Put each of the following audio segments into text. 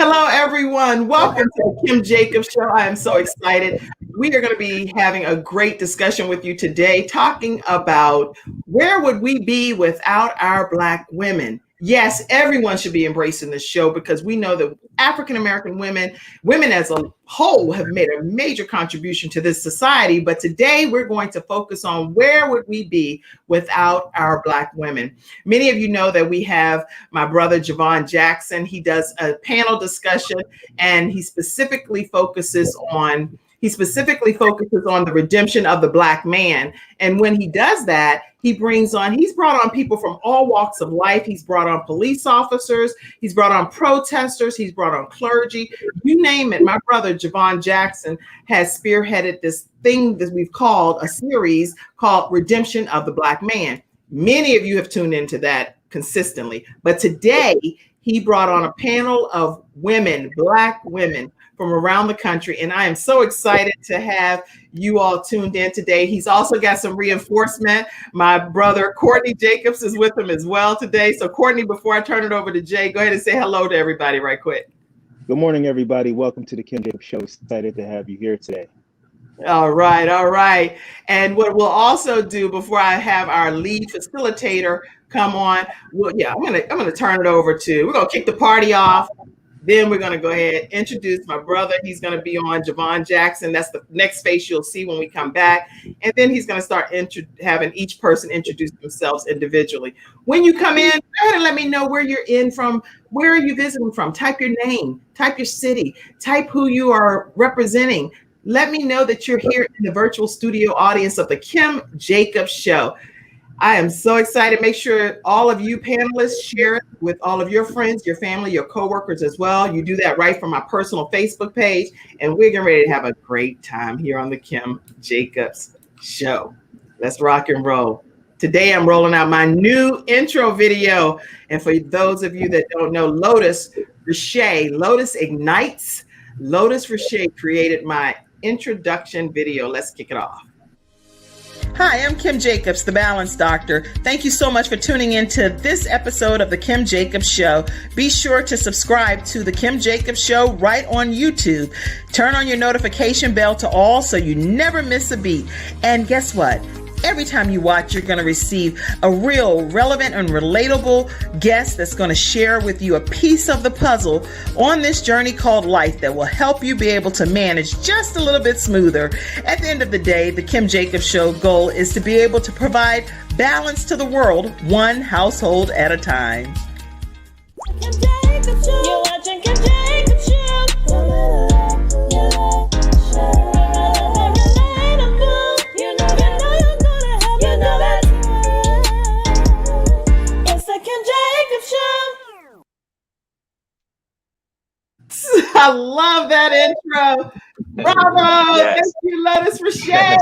Hello, everyone. Welcome to the Kim Jacobs Show. I am so excited. We are going to be having a great discussion with you today, talking about where would we be without our Black women? Yes, everyone should be embracing this show because we know that African American women, women as a whole, have made a major contribution to this society. But today we're going to focus on where would we be without our Black women. Many of you know that we have my brother Javon Jackson. He does a panel discussion, and he specifically focuses on the redemption of the Black man. And when he does that, he's brought on people from all walks of life. He's brought on police officers, he's brought on protesters, he's brought on clergy, you name it. My brother Javon Jackson has spearheaded this thing that we've called a series called Redemption of the Black Man. Many of you have tuned into that consistently, but today he brought on a panel of women, Black women from around the country, and I am so excited to have you all tuned in today. He's also got some reinforcement. My brother Courtney Jacobs is with him as well today. So Courtney, before I turn it over to Jay, go ahead and say hello to everybody right quick. Good morning, everybody. Welcome to the Kim Jacobs Show. Excited to have you here today. All right. And what we'll also do before I have our lead facilitator come on, I'm gonna turn it over to, we're gonna kick the party off. Then we're going to go ahead and introduce my brother. He's going to be on, Javon Jackson. That's the next face you'll see when we come back. And then he's going to start having each person introduce themselves individually. When you come in, go ahead and let me know where you're in from. Where are you visiting from? Type your name, type your city, type who you are representing. Let me know that you're here in the virtual studio audience of the Kim Jacobs Show. I am so excited. Make sure all of you panelists share it with all of your friends, your family, your coworkers as well. You do that right from my personal Facebook page, and we're getting ready to have a great time here on the Kim Jacobs Show. Let's rock and roll. Today, I'm rolling out my new intro video. And for those of you that don't know, Lotus Ignites. Lotus Richer created my introduction video. Let's kick it off. Hi, I'm Kim Jacobs, the Balance Doctor. Thank you so much for tuning in to this episode of the Kim Jacobs Show. Be sure to subscribe to the Kim Jacobs Show right on YouTube. Turn on your notification bell to all so you never miss a beat. And guess what? Every time you watch, you're going to receive a real relevant and relatable guest that's going to share with you a piece of the puzzle on this journey called life that will help you be able to manage just a little bit smoother. At the end of the day, the Kim Jacobs Show goal is to be able to provide balance to the world, one household at a time. Kim Jacobs Show. You're watching Kim Jacobs Show. I love that intro. Bravo. Yes. Thank you, Lotus Richer.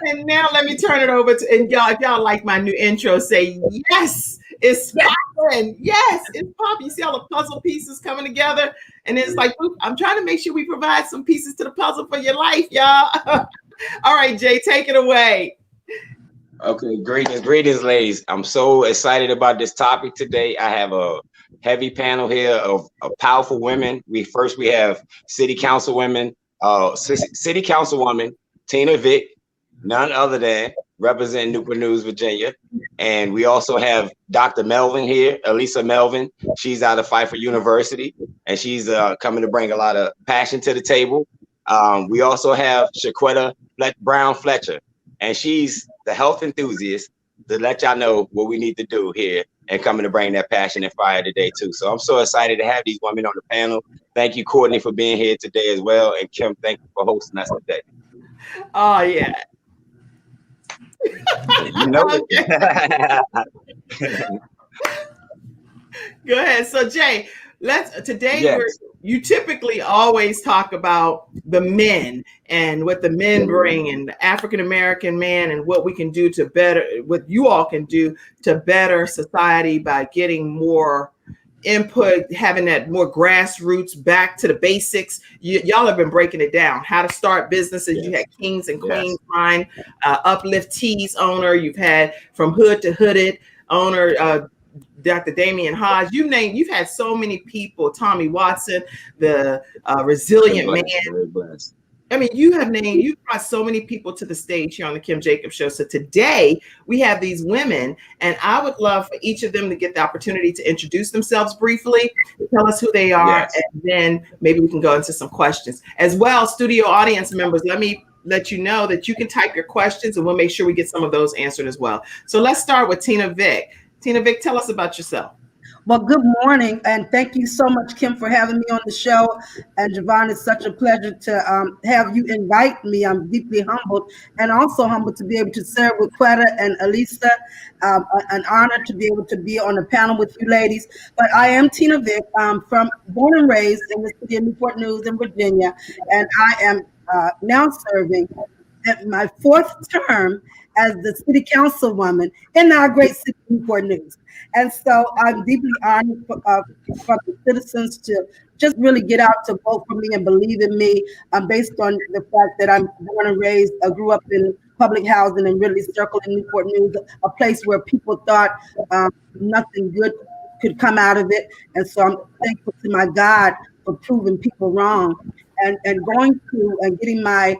And now let me turn it over to, and y'all, if y'all like my new intro, say, yes, it's popping. Yes, it's popping. You see all the puzzle pieces coming together? And it's like, I'm trying to make sure we provide some pieces to the puzzle for your life, y'all. All right, Jay, take it away. Okay, greetings, ladies. I'm so excited about this topic today. I have a heavy panel here of powerful women. We have City Councilwoman Tina Vick, none other than representing Newport News, Virginia. And we also have Dr. Melvin here, Elisa Melvin. She's out of Pfeiffer University, and she's coming to bring a lot of passion to the table. We also have Shaquetta Brown Fletcher, and she's the health enthusiast to let y'all know what we need to do here and coming to bring that passion and fire today too. So I'm so excited to have these women on the panel. Thank you, Courtney, for being here today as well. And Kim, thank you for hosting us today. Oh, yeah. You know it. Go ahead. So Jay, you typically always talk about the men and what the men bring and the African-American man and what we can do to better, what you all can do to better society by getting more input, having that more grassroots, back to the basics. Y'all have been breaking it down, how to start businesses. Yes. You had Kings and Queens Line, Uplift Tees owner. You've had From Hood to Hooded owner, Dr. Damian Hodge, you've had so many people, Tommy Watson, the resilient man. Very blessed. I mean, you've brought so many people to the stage here on the Kim Jacobs Show. So today we have these women, and I would love for each of them to get the opportunity to introduce themselves briefly, tell us who they are, Yes. and then maybe we can go into some questions. As well, studio audience members, let me let you know that you can type your questions, and we'll make sure we get some of those answered as well. So let's start with Tina Vick. Tina Vick, tell us about yourself. Well, good morning, and thank you so much, Kim, for having me on the show. And Javon, it's such a pleasure to have you invite me. I'm deeply humbled, and also humbled to be able to serve with Quetta and Elisa. An honor to be able to be on the panel with you ladies. But I am Tina Vick. I'm born and raised in the city of Newport News in Virginia, and I am now serving at my 4th term as the city councilwoman in our great city of Newport News. And so I'm deeply honored for the citizens to just really get out to vote for me and believe in me, based on the fact that I'm born and raised, grew up in public housing and really circled in Newport News, a place where people thought nothing good could come out of it. And so I'm thankful to my God for proving people wrong and going to and getting my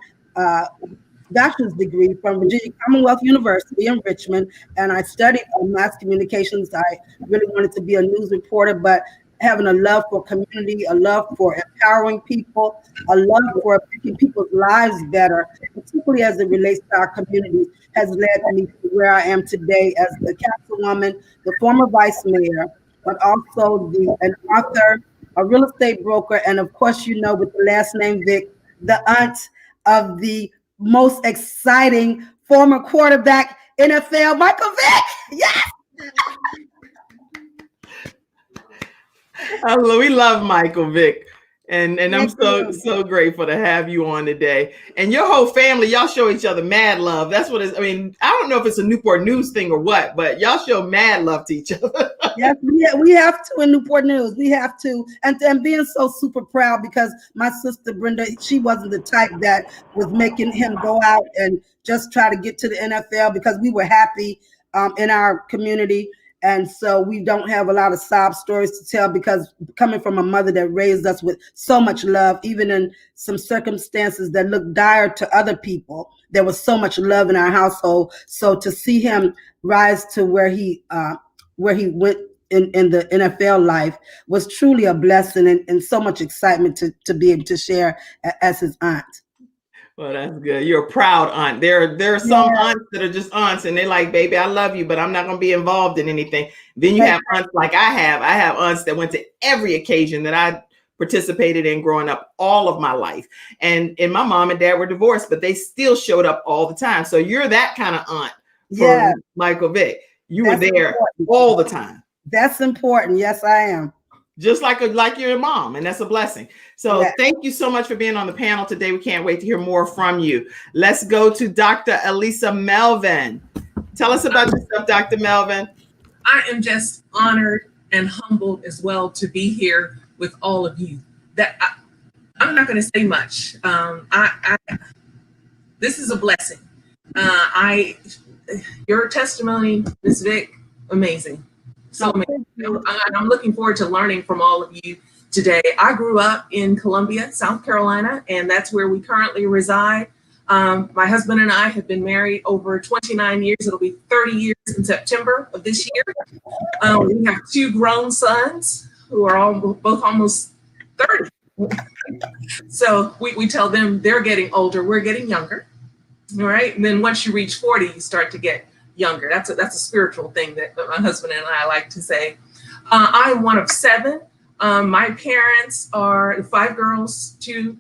bachelor's degree from Virginia Commonwealth University in Richmond, and I studied mass communications. I really wanted to be a news reporter, but having a love for community, a love for empowering people, a love for making people's lives better, particularly as it relates to our communities, has led me to where I am today as the councilwoman, the former vice mayor, but also an author, a real estate broker, and of course, with the last name Vick, the aunt of the most exciting former quarterback NFL, Michael Vick. Yes. We love Michael Vick. And I'm so grateful to have you on today. And your whole family, y'all show each other mad love. That's what I don't know if it's a Newport News thing or what, but y'all show mad love to each other. Yes, we have to in Newport News. We have to. And being so super proud because my sister Brenda, she wasn't the type that was making him go out and just try to get to the NFL, because we were happy in our community. And so we don't have a lot of sob stories to tell, because coming from a mother that raised us with so much love, even in some circumstances that looked dire to other people, there was so much love in our household. So to see him rise to where he went in the NFL life was truly a blessing, and so much excitement to be able to share as his aunt. Well, that's good. You're a proud aunt. There are some aunts that are just aunts, and they're like, baby, I love you, but I'm not going to be involved in anything. Then you have aunts like I have. I have aunts that went to every occasion that I participated in growing up all of my life. And my mom and dad were divorced, but they still showed up all the time. So you're that kind of aunt for Michael Vick. You were there all the time. That's important. Yes, I am. Just like your mom, and that's a blessing. So thank you so much for being on the panel today. We can't wait to hear more from you. Let's go to Dr. Elisa Melvin. Tell us about yourself, Dr. Melvin. I am just honored and humbled as well to be here with all of you. I'm not going to say much. This is a blessing. Your testimony, Ms. Vick, amazing. So I'm looking forward to learning from all of you today. I grew up in Columbia, South Carolina, and that's where we currently reside. My husband and I have been married over 29 years. It'll be 30 years in September of this year. We have 2 grown sons who are both almost 30. So we tell them they're getting older, we're getting younger. All right. And then once you reach 40, you start to get younger. That's a spiritual thing that my husband and I like to say. I'm one of 7. My parents are 5 girls, 2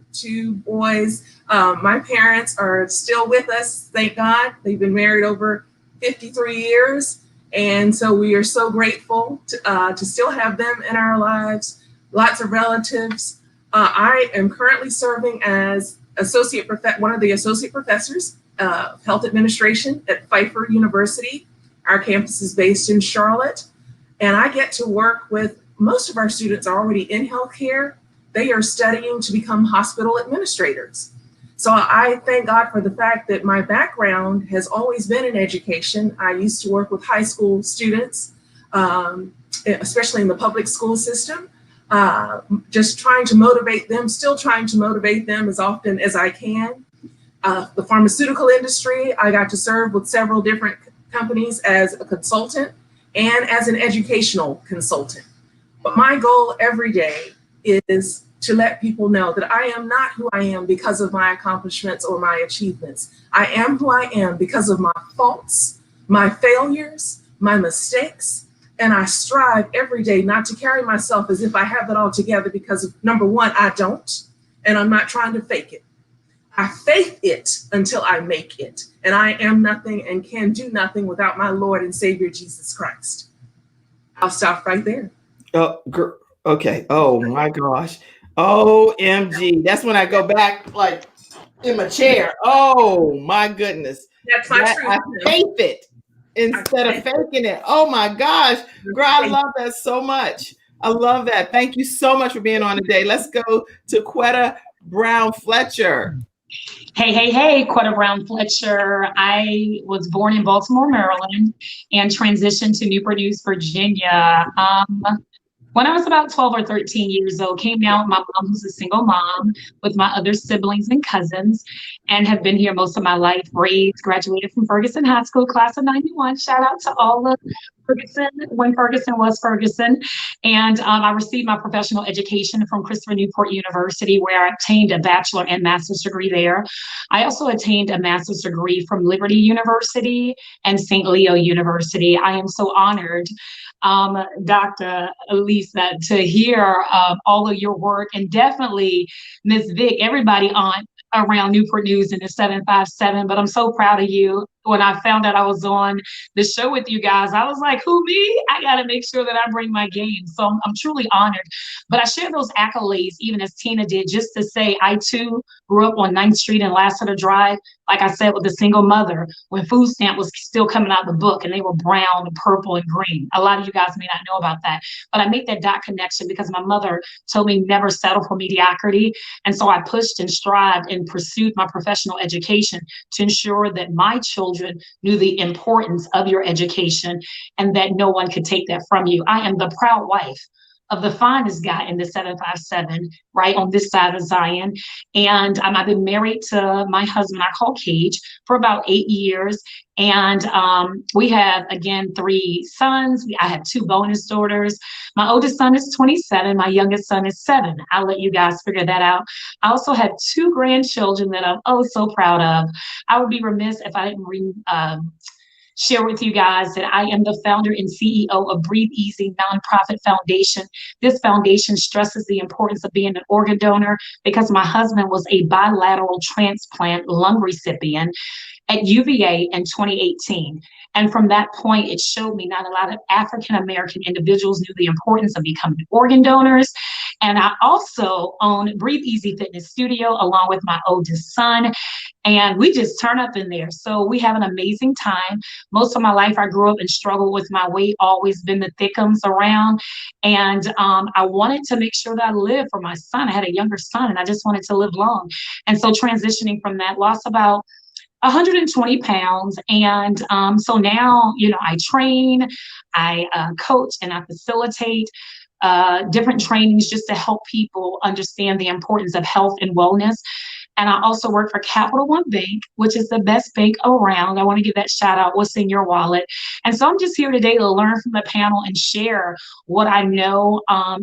boys. My parents are still with us, thank God. They've been married over 53 years. And so we are so grateful to still have them in our lives. Lots of relatives. I am currently serving as one of the associate professors of health administration at Pfeiffer University. Our campus is based in Charlotte, and I get to work with most of our students are already in healthcare. They are studying to become hospital administrators. So I thank God for the fact that my background has always been in education. I used to work with high school students especially in the public school system. Just trying to motivate them, still trying to motivate them as often as I can. The pharmaceutical industry, I got to serve with several different companies as a consultant and as an educational consultant. But my goal every day is to let people know that I am not who I am because of my accomplishments or my achievements. I am who I am because of my faults, my failures, my mistakes, and I strive every day not to carry myself as if I have it all together because, number one, I don't, and I'm not trying to fake it. I faith it until I make it, and I am nothing and can do nothing without my Lord and Savior, Jesus Christ. I'll stop right there. Oh, okay. Oh my gosh. OMG. That's when I go back like in my chair. Oh my goodness. That's my truth. I faith it instead of faking it. Oh my gosh. Girl, I love that so much. I love that. Thank you so much for being on today. Let's go to Quetta Brown Fletcher. Hey, Quetta Brown Fletcher. I was born in Baltimore, Maryland, and transitioned to Newport News, Virginia. When I was about 12 or 13 years old, came down with my mom, who's a single mom, with my other siblings and cousins, and have been here most of my life, raised, graduated from Ferguson High School, class of 91. Shout out to all of Ferguson, when Ferguson was Ferguson. And I received my professional education from Christopher Newport University, where I obtained a bachelor and master's degree there. I also attained a master's degree from Liberty University and St. Leo University. I am so honored, Dr. Lisa, to hear all of your work, and definitely Ms. Vic, everybody on around Newport News in the 757, but I'm so proud of you. When I found out I was on the show with you guys, I was like, who, me? I got to make sure that I bring my game. So I'm truly honored. But I share those accolades, even as Tina did, just to say I too grew up on 9th Street and Lassiter Drive, like I said, with a single mother, when food stamp was still coming out of the book and they were brown, purple, and green. A lot of you guys may not know about that, but I make that dot connection because my mother told me never settle for mediocrity. And so I pushed and strived and pursued my professional education to ensure that my children knew the importance of your education and that no one could take that from you. I am the proud wife of the finest guy in the 757, right on this side of Zion. And I've been married to my husband, I call Cage, for about 8 years. And we have, again, 3 sons. I have 2 bonus daughters. My oldest son is 27. My youngest son is 7. I'll let you guys figure that out. I also have 2 grandchildren that I'm oh so proud of. I would be remiss if I didn't share with you guys that I am the founder and CEO of Breathe Easy Nonprofit Foundation. This foundation stresses the importance of being an organ donor because my husband was a bilateral transplant lung recipient at UVA in 2018. And from that point, it showed me not a lot of African-American individuals knew the importance of becoming organ donors. And I also own Breathe Easy Fitness Studio along with my oldest son. And we just turn up in there. So we have an amazing time. Most of my life, I grew up and struggled with my weight, always been the thickums around. And I wanted to make sure that I lived for my son. I had a younger son and I just wanted to live long. And so transitioning from that, lost about 120 pounds. And so now, you know, I train, I coach, and I facilitate different trainings just to help people understand the importance of health and wellness. And I also work for Capital One Bank, which is the best bank around. I want to give that shout out, what's in your wallet. And so I'm just here today to learn from the panel and share what I know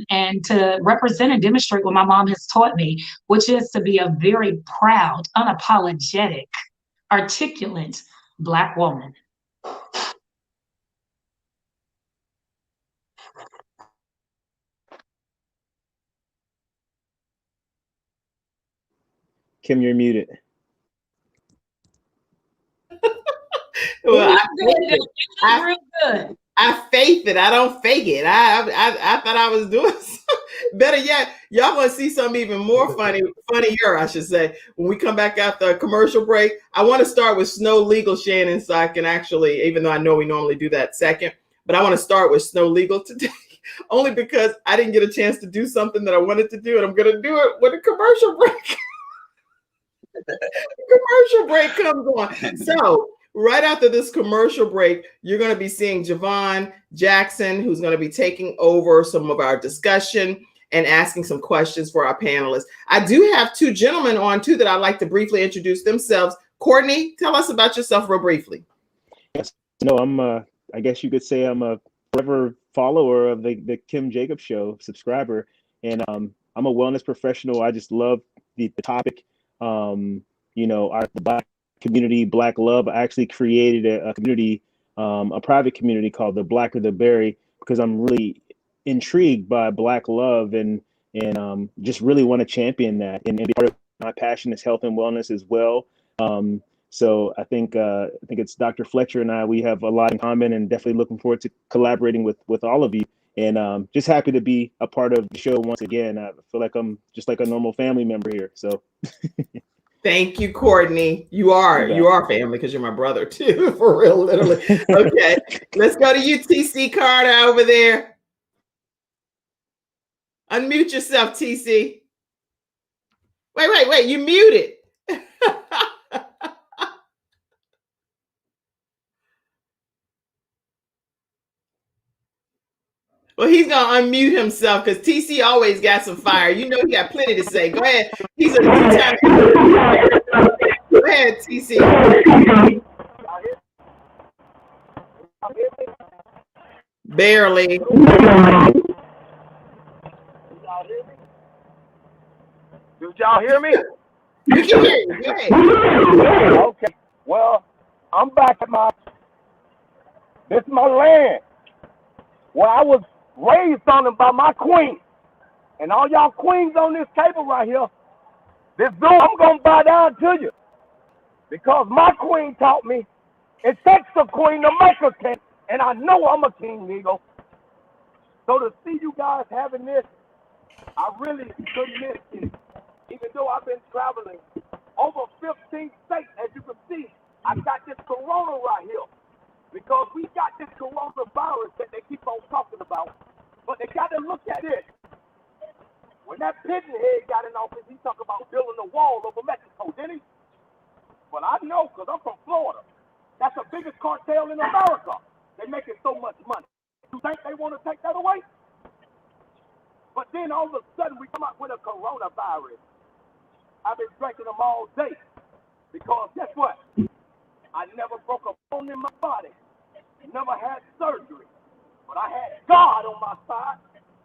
and to represent and demonstrate what my mom has taught me, which is to be a very proud, unapologetic, articulate Black woman. Kim, you're muted. Well, Real good. I faith it. I don't fake it. I thought I was doing better yet. Y'all want to see something even more funnier, I should say. When we come back after a commercial break, I want to start with Snow Legal, Shannon, so I can actually, even though I know we normally do that second, but I want to start with Snow Legal today, only because I didn't get a chance to do something that I wanted to do, and I'm going to do it when a commercial break. Commercial break comes on. So right after this commercial break, you're going to be seeing Javon Jackson, who's going to be taking over some of our discussion and asking some questions for our panelists. I do have two gentlemen on too that I'd like to briefly introduce themselves. Courtney, tell us about yourself real briefly. Yes. No, I guess you could say I'm a forever follower of the Kim Jacobs Show, subscriber. And I'm a wellness professional. I just love the topic. The Black community, Black love. I actually created a community, a private community called the Blacker the Berry, because I'm really intrigued by Black love and just really want to champion that. And part of my passion is health and wellness as well. So I think it's Dr. Fletcher and I, we have a lot in common, and definitely looking forward to collaborating with all of you. And just happy to be a part of the show once again. I feel like I'm just like a normal family member here. So thank you, Courtney. You are family because you're my brother too, for real, literally. Okay, let's go to you, TC Carter over there. Unmute yourself, TC. Wait, you muted. Well, he's gonna unmute himself because TC always got some fire. You know he got plenty to say. Go ahead. He's a two-time. Go ahead, TC. Barely. Did y'all hear me? We can hear you. Go ahead. Okay. Well, I'm back at this is my land. Well, I was raised on it by my queen. And all y'all queens on this table right here, this Zoom, I'm going to bow down to you. Because my queen taught me it takes a queen to make a king. And I know I'm a king, Eagle. So to see you guys having this, I really couldn't miss it. Even though I've been traveling over 15 states, as you can see, I got this corona right here. Because we got this coronavirus that they keep on talking about. But they got to look at it. When that Pittenhead got in office, he talked about building a wall over Mexico, didn't he? Well, I know, because I'm from Florida. That's the biggest cartel in America. They're making so much money. You think they want to take that away? But then all of a sudden, we come up with a coronavirus. I've been drinking them all day. Because guess what? I never broke a bone in my body. Never had surgery. But I had God on my side.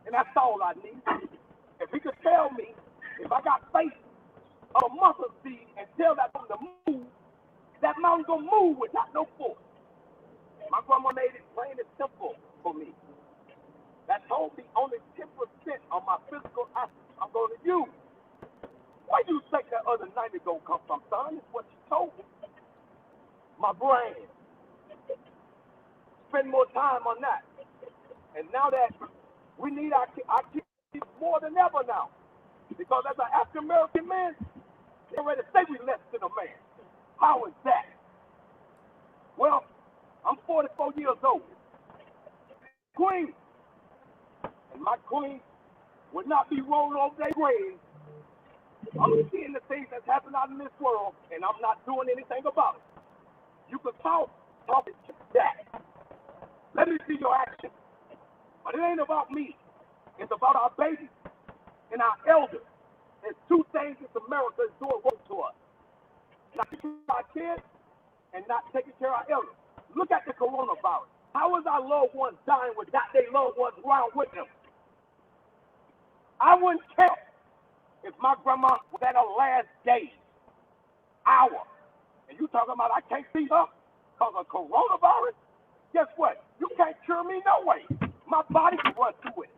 And that's all I need. If he could tell me, if I got faith of a mustard seed and tell that mountain to move, that mountain gonna move without no force. My grandma made it plain and simple for me. That told me only 10% of my physical assets I'm going to use. Where you think that other 90 gonna come from, son? Is what you told me. My brain. Spend more time on that. And now that we need our kids more than ever now. Because as an African American man, they're ready to say we less than a man. How is that? Well, I'm 44 years old. Queen. And my queen would not be rolled over their grave. I'm seeing the things that's happening out in this world, and I'm not doing anything about it. You can talk it to that. Let me see your action. But it ain't about me. It's about our babies and our elders. There's two things this America is doing wrong to us. Not taking care of our kids and not taking care of our elders. Look at the coronavirus. How is our loved ones dying without their loved ones around with them? I wouldn't care if my grandma was at her last day, hour, and you talking about I can't see her because of coronavirus? Guess what? You can't cure me no way. My body can run through it.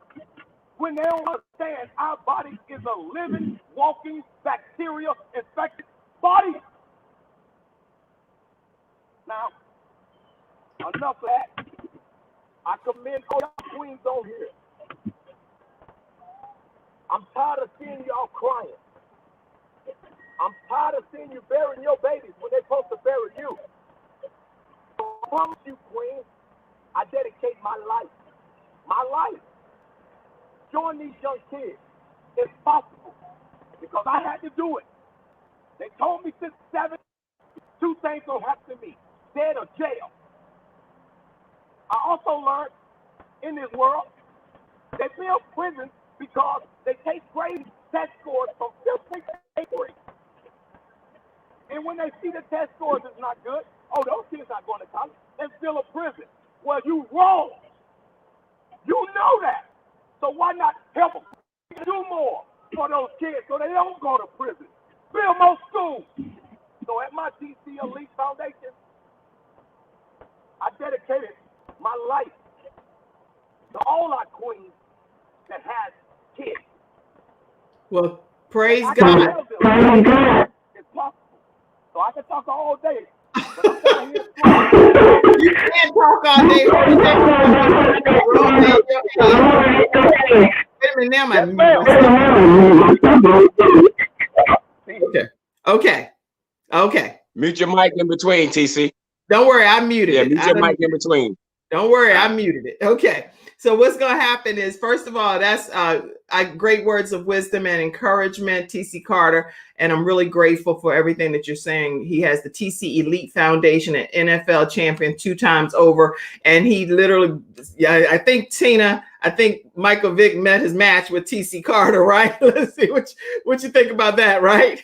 When they don't understand our body is a living, walking, bacteria-infected body. Now, enough of that. I commend all y'all queens on here. I'm tired of seeing y'all crying. I'm tired of seeing you burying your babies when they're supposed to bury you. So I promise you, queen, I dedicate my life. My life. Join these young kids. It's possible. Because I had to do it. They told me since 7, two things gonna happen to me. dead or jail. I also learned in this world they build prisons because they take grade test scores from 5th grade to 8th grade. And when they see the test scores is not good, oh, those kids not going to college, and fill a prison. Well, you wrong. You know that. So why not help them do more for those kids so they don't go to prison? Build more schools. So at my TC Elite Foundation, I dedicated my life to all our queens that has kids. Well, praise I God. can tell them it's possible. So I can talk all day. But I'm down here You can't talk all day. Wait a minute, now Okay. Mute your mic in between, TC. Don't worry, I muted Yeah, it. mute your mic in between. Don't worry, I muted it. Okay. So what's going to happen is, first of all, that's great words of wisdom and encouragement, TC Carter. And I'm really grateful for everything that you're saying. He has the TC Elite Foundation, an NFL champion 2 times over. And he literally, I think Michael Vick met his match with TC Carter, right? Let's see what you think about that, right?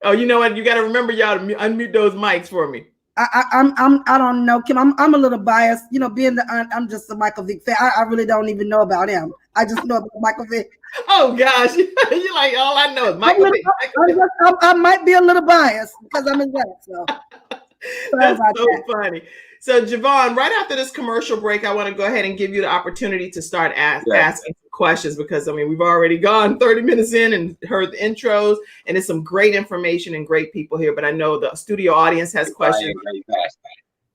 Oh, you know what? You got to remember y'all to unmute those mics for me. I don't know, Kim. I'm a little biased, you know, being the aunt. I'm just a Michael Vick fan. I really don't even know about him. I just know about Michael Vick. Oh gosh, you're like, all I know is Michael Vick. I might be a little biased because I'm in that. So that's so funny. So Javon, right after this commercial break, I want to go ahead and give you the opportunity to start asking questions, because I mean, we've already gone 30 minutes in and heard the intros, and it's some great information and great people here, but I know the studio audience has questions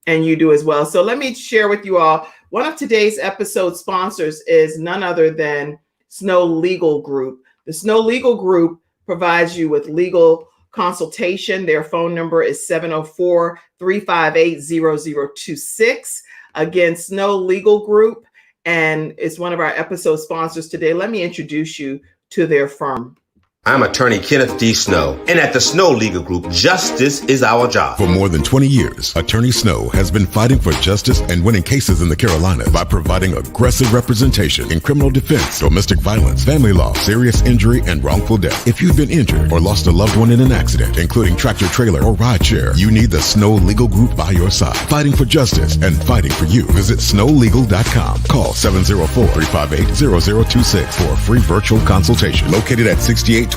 and you do as well. So let me share with you all, one of today's episode sponsors is none other than Snow Legal Group. The Snow Legal Group provides you with legal consultation. Their phone number is 704-358-0026. Again, Snow Legal Group, and it's one of our episode sponsors today. Let me introduce you to their firm. I'm attorney Kenneth D. Snow, and at the Snow Legal Group, justice is our job. For more than 20 years, Attorney Snow has been fighting for justice and winning cases in the Carolinas by providing aggressive representation in criminal defense, domestic violence, family law, serious injury, and wrongful death. If you've been injured or lost a loved one in an accident, including tractor trailer or rideshare, you need the Snow Legal Group by your side, fighting for justice and fighting for you. Visit snowlegal.com. Call 704-358-0026 for a free virtual consultation. Located at 6827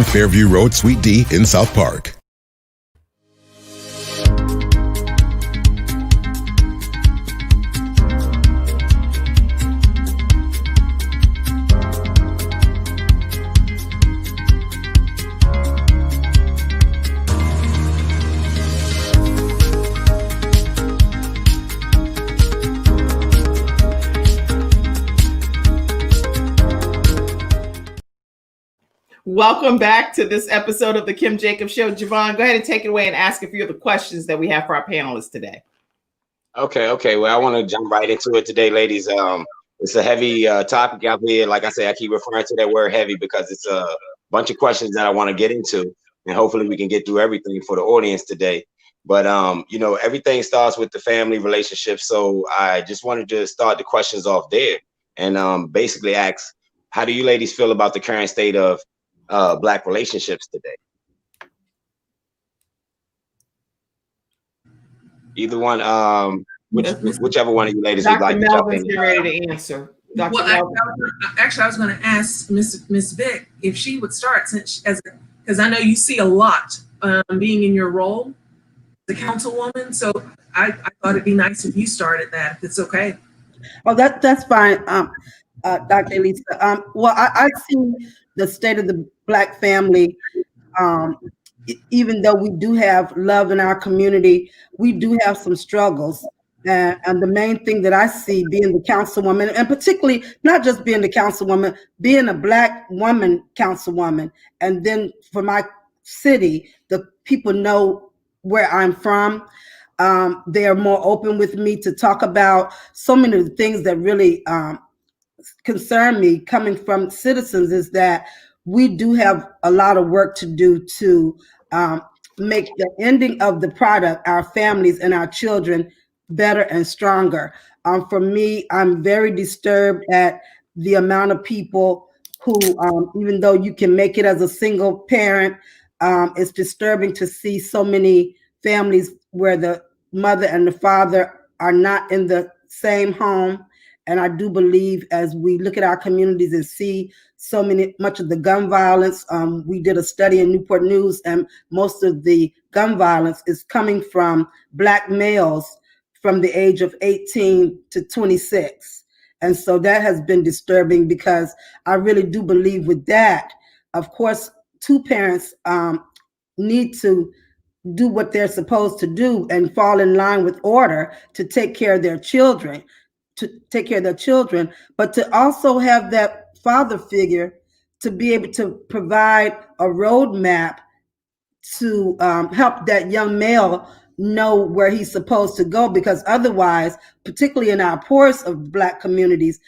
Fairview Road, Suite D in South Park. Welcome back to this episode of the Kim Jacobs Show. Javon, go ahead and take it away and ask a few of the questions that we have for our panelists today. Okay. Well, I want to jump right into it today, ladies. It's a heavy topic out here. Like I say, I keep referring to that word heavy because it's a bunch of questions that I want to get into, and hopefully we can get through everything for the audience today. But everything starts with the family relationship. So I just wanted to start the questions off there and basically ask, how do you ladies feel about the current state of Black relationships today? Either one, whichever one of you ladies would like to jump in. Dr. Melvin's ready to answer. Dr. Well, Melvin. I was going to ask Miss Vick if she would start, because I know you see a lot being in your role as a councilwoman. So I thought it'd be nice if you started that, if it's okay. Oh, that's fine, Dr. Elisa. Well, I see the state of the Black family. Even though we do have love in our community, we do have some struggles. And the main thing that I see being the councilwoman, and particularly not just being the councilwoman, being a Black woman councilwoman, and then for my city, the people know where I'm from. They are more open with me to talk about so many of the things that really concern me coming from citizens, is that we do have a lot of work to do to make the ending of the product, our families and our children, better and stronger. For me, I'm very disturbed at the amount of people who, even though you can make it as a single parent, it's disturbing to see so many families where the mother and the father are not in the same home. And I do believe, as we look at our communities and see much of the gun violence, we did a study in Newport News, and most of the gun violence is coming from Black males from the age of 18 to 26. And so that has been disturbing, because I really do believe with that, of course, two parents need to do what they're supposed to do and fall in line with order to take care of their children, but to also have that father figure to be able to provide a roadmap to help that young male know where he's supposed to go, because otherwise, particularly in our poorest of Black communities,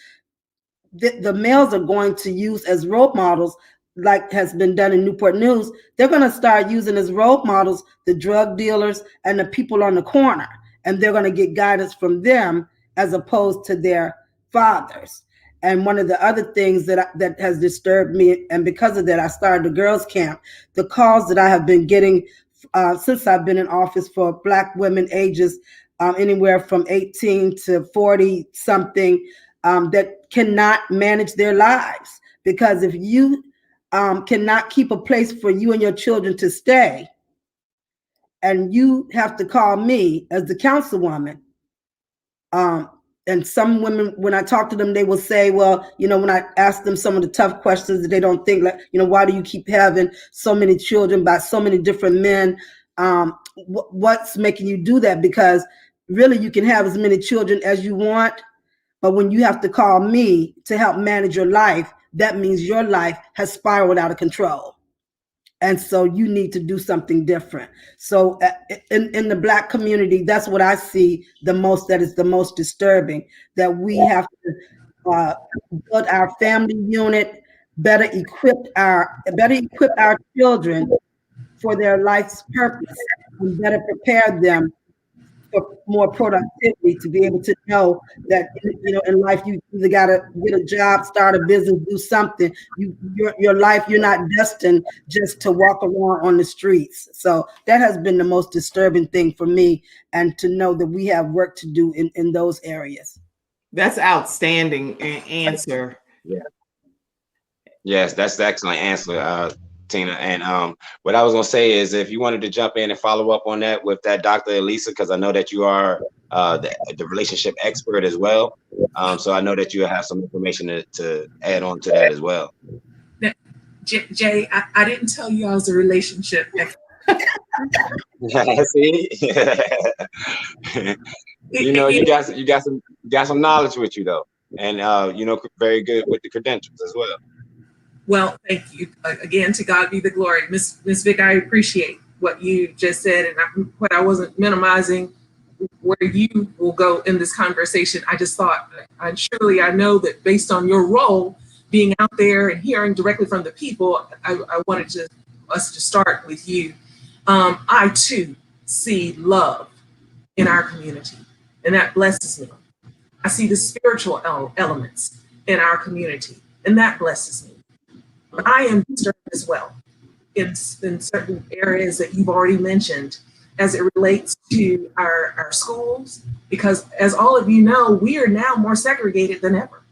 the males are going to use as role models, like has been done in Newport News. They're going to start using as role models the drug dealers and the people on the corner, and they're going to get guidance from them as opposed to their fathers. And one of the other things that has disturbed me, and because of that, I started the girls' camp. The calls that I have been getting since I've been in office for Black women ages anywhere from 18 to 40 something that cannot manage their lives. Because if you cannot keep a place for you and your children to stay, and you have to call me as the councilwoman, and some women, when I talk to them, they will say, well, when I ask them some of the tough questions, that they don't think, like, why do you keep having so many children by so many different men? What's making you do that? Because really, you can have as many children as you want, but when you have to call me to help manage your life, that means your life has spiraled out of control. And so you need to do something different. So in the Black community, that's what I see the most, that is the most disturbing, that we have to build our family unit, better equip our children for their life's purpose, and better prepare them for more productivity, to be able to know that in life you either got to get a job, start a business, do something. Your life, you're not destined just to walk around on the streets. So that has been the most disturbing thing for me, and to know that we have work to do in those areas. That's outstanding answer. Yeah. Yes, that's the excellent answer, Tina. And what I was gonna say is, if you wanted to jump in and follow up on that with that, Dr. Elisa, because I know that you are the relationship expert as well. So I know that you have some information to add on to that as well. Jay, I didn't tell you I was a relationship expert. See? you got some knowledge with you though, and very good with the credentials as well. Well, thank you again. To God be the glory, Miss Vic. I appreciate what you just said, and what I wasn't minimizing where you will go in this conversation. I just thought, I know that based on your role, being out there and hearing directly from the people, I wanted us to start with you. I too see love in our community, and that blesses me. I see the spiritual elements in our community, and that blesses me. But I am disturbed as well in certain areas that you've already mentioned, as it relates to our schools, because as all of you know, we are now more segregated than ever.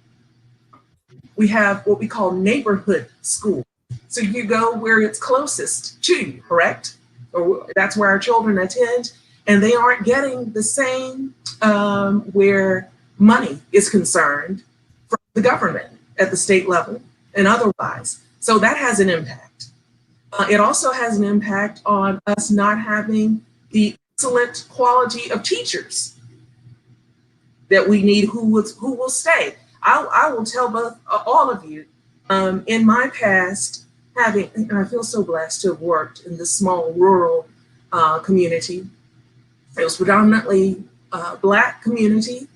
We have what we call neighborhood school. So you go where it's closest to you, correct? Or that's where our children attend, and they aren't getting the same where money is concerned from the government at the state level and otherwise. So that has an impact. It also has an impact on us not having the excellent quality of teachers that we need, who will stay. I will tell all of you, in my past, and I feel so blessed to have worked in this small rural community. It was predominantly Black community,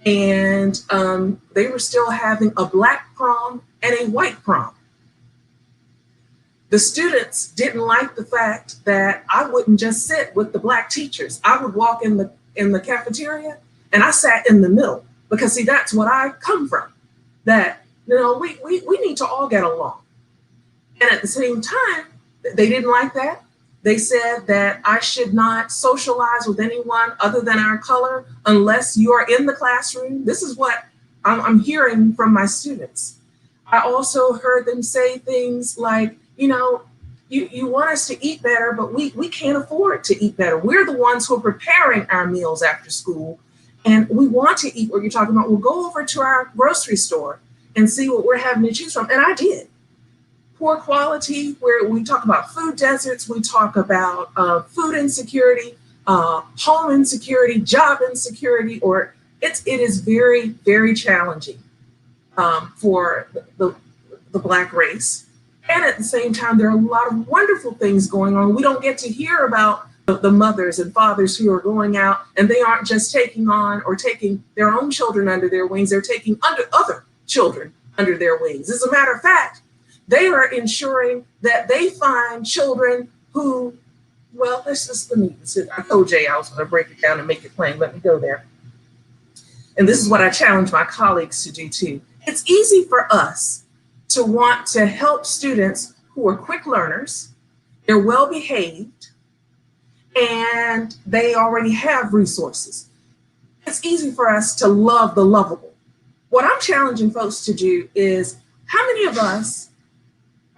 and they were still having a Black prom and a white prom. The students didn't like the fact that I wouldn't just sit with the Black teachers. I would walk in the cafeteria and I sat in the middle, because see, that's what I come from. That, you know, we need to all get along. And at the same time, they didn't like that. They said that I should not socialize with anyone other than our color unless you are in the classroom. This is what I'm hearing from my students. I also heard them say things like, you know, you want us to eat better, but we can't afford to eat better. We're the ones who are preparing our meals after school, and we want to eat what you're talking about. We'll go over to our grocery store and see what we're having to choose from. And I did. Poor quality, where we talk about food deserts, we talk about food insecurity, home insecurity, job insecurity, or it is very, very challenging for the Black race. And at the same time, there are a lot of wonderful things going on. We don't get to hear about the mothers and fathers who are going out, and they aren't just taking on or taking their own children under their wings, they're taking other children under their wings. As a matter of fact, they are ensuring that they find children who, well, let me, I told Jay I was going to break it down and make it plain. Let me go there. And this is what I challenge my colleagues to do too. It's easy for us to want to help students who are quick learners, they're well behaved, and they already have resources. It's easy for us to love the lovable. What I'm challenging folks to do is, how many of us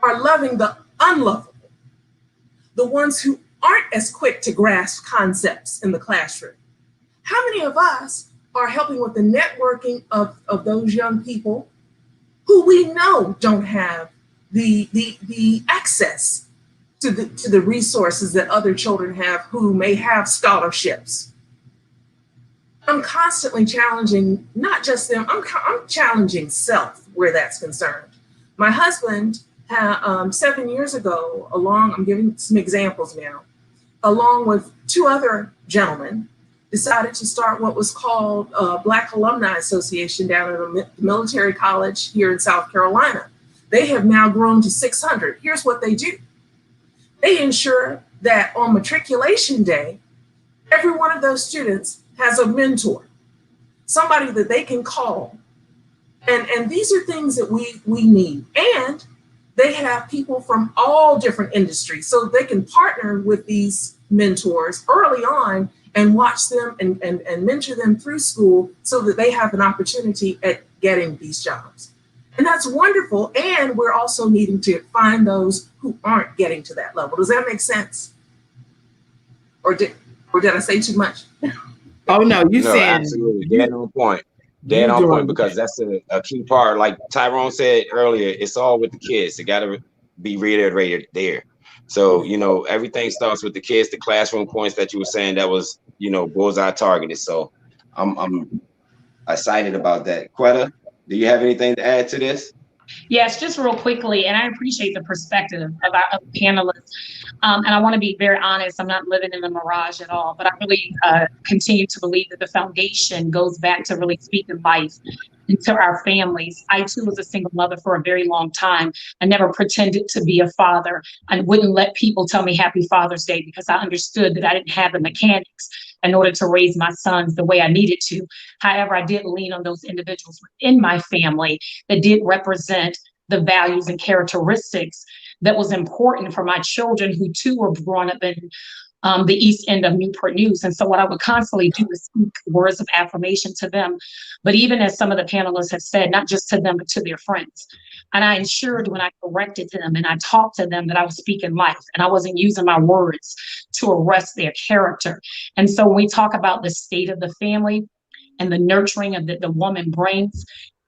are loving the unlovable, the ones who aren't as quick to grasp concepts in the classroom? How many of us are helping with the networking of those young people who we know don't have the access to the resources that other children have who may have scholarships? I'm constantly challenging not just them, I'm challenging self where that's concerned. My husband, 7 years ago, I'm giving some examples now, along with two other gentlemen, decided to start what was called Black Alumni Association down at a military college here in South Carolina. They have now grown to 600. Here's what they do. They ensure that on matriculation day, every one of those students has a mentor, somebody that they can call. And these are things that we need. And they have people from all different industries, so they can partner with these mentors early on and watch them and mentor them through school so that they have an opportunity at getting these jobs. And that's wonderful. And we're also needing to find those who aren't getting to that level. Does that make sense? Or did I say too much? Oh no, saying absolutely dead on point. Dead on point, because that's a key part. Like Tyrone said earlier, it's all with the kids. It got to be reiterated there. So, you know, everything starts with the kids, the classroom points that you were saying, that was, you know, bullseye targeted. So I'm excited about that. Quetta, do you have anything to add to this? Yes, just real quickly, and I appreciate the perspective of our panelists. And I want to be very honest, I'm not living in the mirage at all, but I really continue to believe that the foundation goes back to really speaking life into our families. I too was a single mother for a very long time. I never pretended to be a father. I wouldn't let people tell me Happy Father's Day because I understood that I didn't have the mechanics in order to raise my sons the way I needed to. However, I did lean on those individuals within my family that did represent the values and characteristics that was important for my children, who too were growing up in the east end of Newport News. And so what I would constantly do is speak words of affirmation to them. But even as some of the panelists have said, not just to them, but to their friends. And I ensured when I corrected them and I talked to them that I was speaking life and I wasn't using my words to arrest their character. And so when we talk about the state of the family and the nurturing of the woman brings,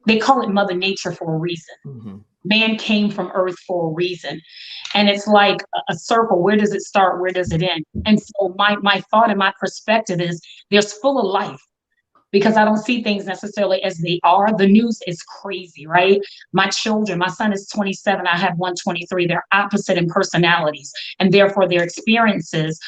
they call it Mother Nature for a reason. Mm-hmm. Man came from earth for a reason. And it's like a circle. Where does it start? Where does it end? And so my thought and my perspective is there's full of life, because I don't see things necessarily as they are. The news is crazy, right? My children, my son is 27, I have 123. They're opposite in personalities, and therefore their experiences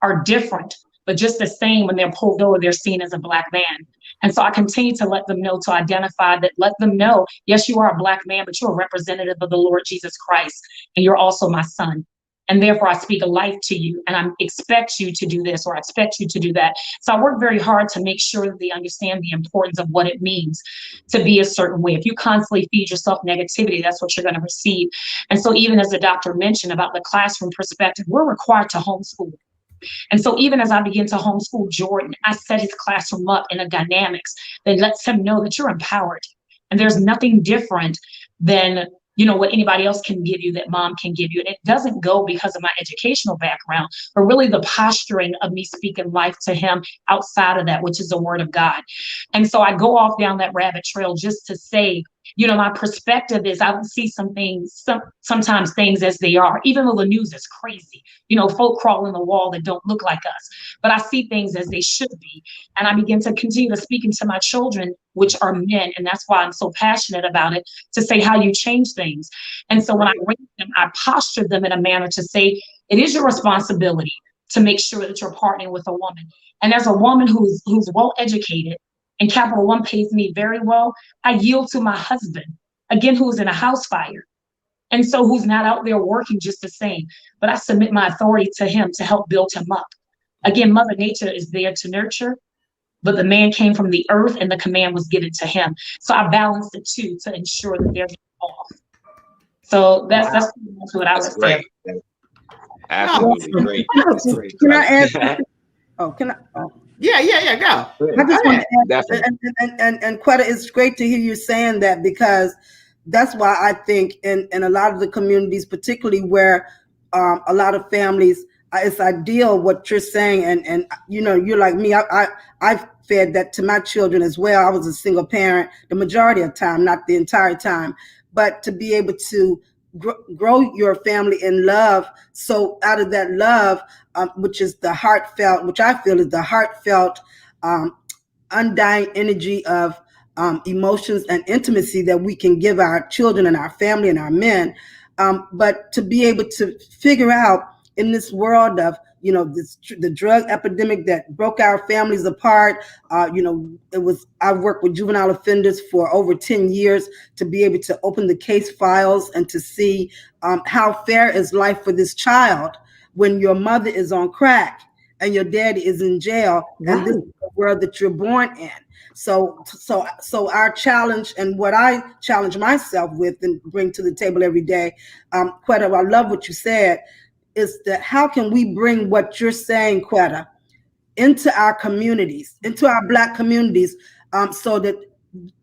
are different. But just the same, when they're pulled over, they're seen as a Black man. And so I continue to let them know, to identify that, let them know, yes, you are a Black man, but you're a representative of the Lord Jesus Christ, and you're also my son. And therefore, I speak a life to you, and I expect you to do this, or I expect you to do that. So I work very hard to make sure that they understand the importance of what it means to be a certain way. If you constantly feed yourself negativity, that's what you're going to receive. And so even as the doctor mentioned about the classroom perspective, we're required to homeschool. And so even as I begin to homeschool Jordan, I set his classroom up in a dynamics that lets him know that you're empowered. And there's nothing different than, you know, what anybody else can give you, that mom can give you. And it doesn't go because of my educational background, but really the posturing of me speaking life to him outside of that, which is the word of God. And so I go off down that rabbit trail just to say, you know, my perspective is I see some things, sometimes things as they are, even though the news is crazy, you know, folk crawling the wall that don't look like us, but I see things as they should be. And I begin to continue to speak into my children, which are men. And that's why I'm so passionate about it, to say how you change things. And so when I raise them, I posture them in a manner to say, it is your responsibility to make sure that you're partnering with a woman. And as a woman who's well-educated, and Capital One pays me very well, I yield to my husband, again, who's in a house fire. And so who's not out there working just the same, but I submit my authority to him to help build him up. Again, Mother Nature is there to nurture, but the man came from the earth and the command was given to him. So I balance the two to ensure that there's no off. So that's pretty much what I would say. Absolutely great. Can I add? Oh, can I? Oh. Yeah, go. I just want to add, and Quetta, it's great to hear you saying that, because that's why I think in a lot of the communities, particularly where a lot of families, it's ideal what you're saying, and you know, you're like me. I fed that to my children as well. I was a single parent the majority of the time, not the entire time, but to be able to grow your family in love. So out of that love, which is the heartfelt, which I feel is the heartfelt, undying energy of emotions and intimacy that we can give our children and our family and our men. But to be able to figure out in this world of, you know, the drug epidemic that broke our families apart, you know, I worked with juvenile offenders for over 10 years to be able to open the case files and to see how fair is life for this child when your mother is on crack and your daddy is in jail, and this is the world that you're born in. So our challenge, and what I challenge myself with and bring to the table every day, Quetta, I love what you said, is that how can we bring what you're saying, Quetta, into our communities, into our Black communities, so that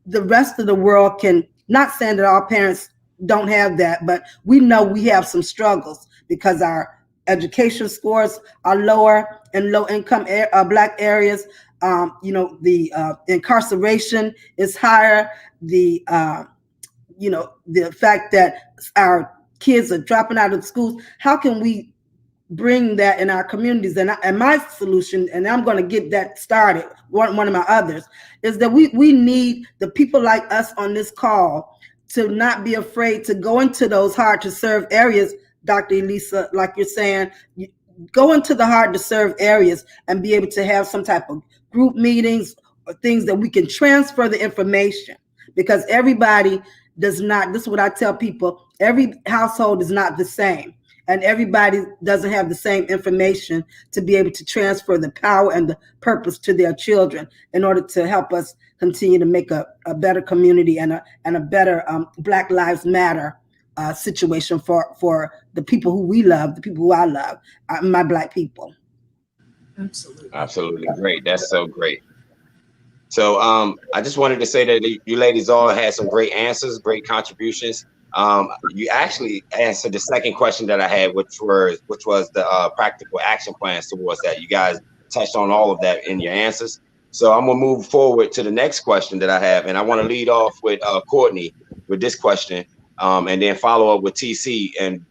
the rest of the world can, not saying that all parents don't have that, but we know we have some struggles because our education scores are lower in low-income Black areas. You know, the incarceration is higher. The you know, the fact that our kids are dropping out of schools. How can we bring that in our communities? And my solution, and I'm going to get that started, one of my others, is that we need the people like us on this call to not be afraid to go into those hard to serve areas. Dr. Elisa, like you're saying, go into the hard to serve areas and be able to have some type of group meetings or things that we can transfer the information, because everybody does not, this is what I tell people, every household is not the same, and everybody doesn't have the same information to be able to transfer the power and the purpose to their children in order to help us continue to make a better community and a better Black Lives Matter situation for the people who we love, the people who I love, my Black people. Absolutely great. That's so great. So I just wanted to say that you ladies all had some great answers, great contributions. You actually answered the second question that I had, which was the practical action plans towards that. You guys touched on all of that in your answers. So I'm gonna move forward to the next question that I have, and I want to lead off with Courtney with this question, and then follow up with TC, and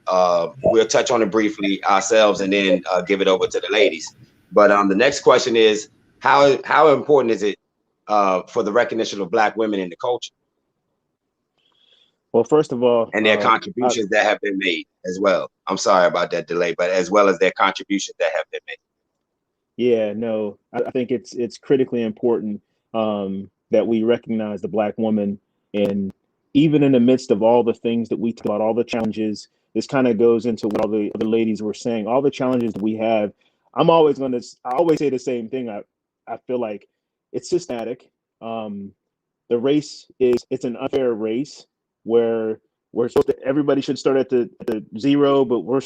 we'll touch on it briefly ourselves, and then give it over to the ladies. But the next question is, how important is it for the recognition of Black women in the culture? Well, first of all, and their contributions that have been made as well. I'm sorry about that delay, but as well as their contributions that have been made. Yeah, no, I think it's critically important. that we recognize the Black woman. And even in the midst of all the things that we talk about, all the challenges, this kind of goes into what all the ladies were saying, all the challenges that we have. I always say the same thing. I feel like it's systematic. The race it's an unfair race where everybody should start at the zero, but we're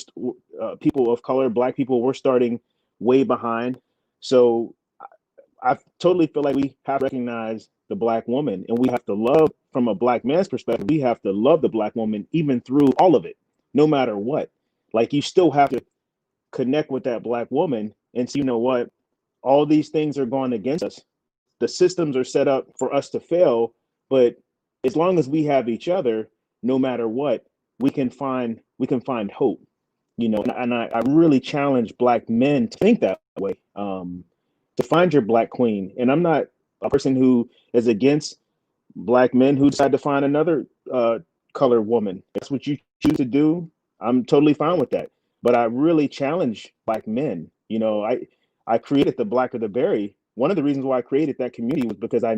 people of color, Black people, we're starting way behind. So I totally feel like we have to recognize the Black woman, and we have to love, from a Black man's perspective, we have to love the Black woman even through all of it, no matter what. Like, you still have to connect with that Black woman and see, you know what, all these things are going against us. The systems are set up for us to fail, but as long as we have each other, no matter what, we can find hope, you know. And I really challenge Black men to think that way, to find your Black queen. And I'm not a person who is against Black men who decide to find another colored woman. That's what you choose to do. I'm totally fine with that. But I really challenge Black men. You know, I created the Black of the Berry. One of the reasons why I created that community was because I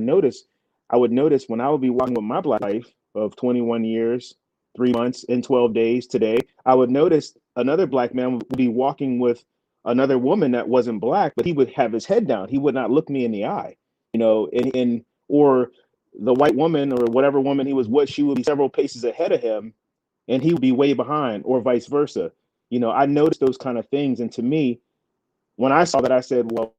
would notice when I would be walking with my Black life of 21 years, 3 months, and 12 days today, I would notice another Black man would be walking with another woman that wasn't Black, but he would have his head down. He would not look me in the eye, you know, or the white woman or whatever woman he was with, she would be several paces ahead of him and he would be way behind, or vice versa. You know, I noticed those kind of things. And to me, when I saw that, I said, well,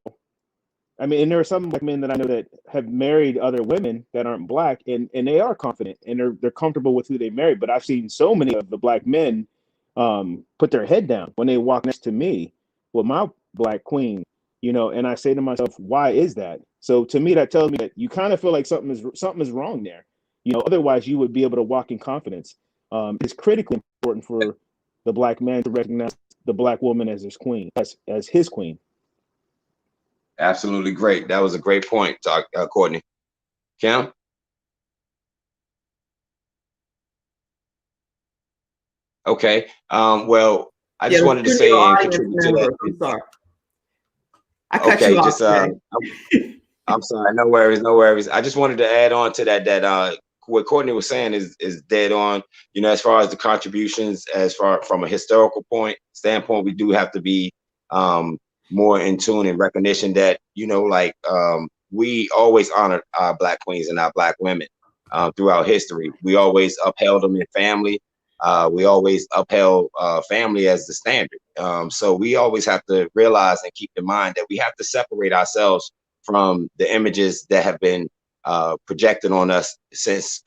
I mean, and there are some Black men that I know that have married other women that aren't Black, and they are confident and they're comfortable with who they marry. But I've seen so many of the Black men put their head down when they walk next to me with my Black queen, you know, and I say to myself, why is that? So to me, that tells me that you kind of feel like something is wrong there. You know, otherwise you would be able to walk in confidence. It's critically important for the Black man to recognize the Black woman as his queen, as his queen. Absolutely great. That was a great point, Courtney. Kim? Okay. Well, I just wanted to say and contribute to that. I'm sorry. I cut you off. I'm sorry. No worries. I just wanted to add on to that what Courtney was saying is dead on. You know, as far as the contributions, from a historical standpoint, we do have to be more in tune and recognition that, you know, like we always honored our Black queens and our Black women throughout history. We always upheld them in family. We always upheld family as the standard. So we always have to realize and keep in mind that we have to separate ourselves from the images that have been projected on us since,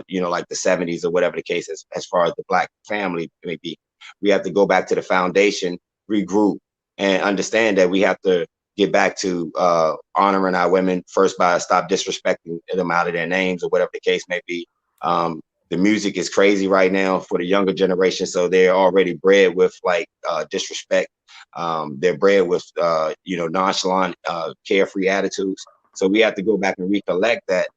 you know, like the 70s or whatever the case is, as far as the Black family may be. We have to go back to the foundation, regroup, and understand that we have to get back to honoring our women first by stop disrespecting them out of their names or whatever the case may be. The music is crazy right now for the younger generation, so they're already bred with like disrespect. They're bred with you know, nonchalant, carefree attitudes. So we have to go back and recollect that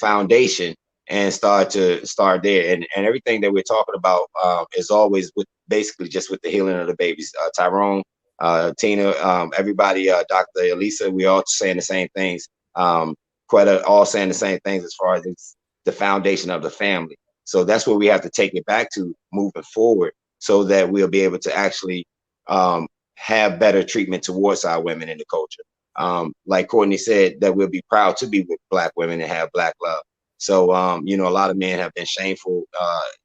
foundation and start there. And everything that we're talking about is always basically just with the healing of the babies. Tyrone, Tina, everybody, Dr. Elisa, we all saying the same things. Quetta, all saying the same things as far as it's the foundation of the family. So that's where we have to take it back to moving forward, so that we'll be able to actually have better treatment towards our women in the culture. Like Courtney said, that we'll be proud to be with Black women and have Black love. So, you know, a lot of men have been shameful,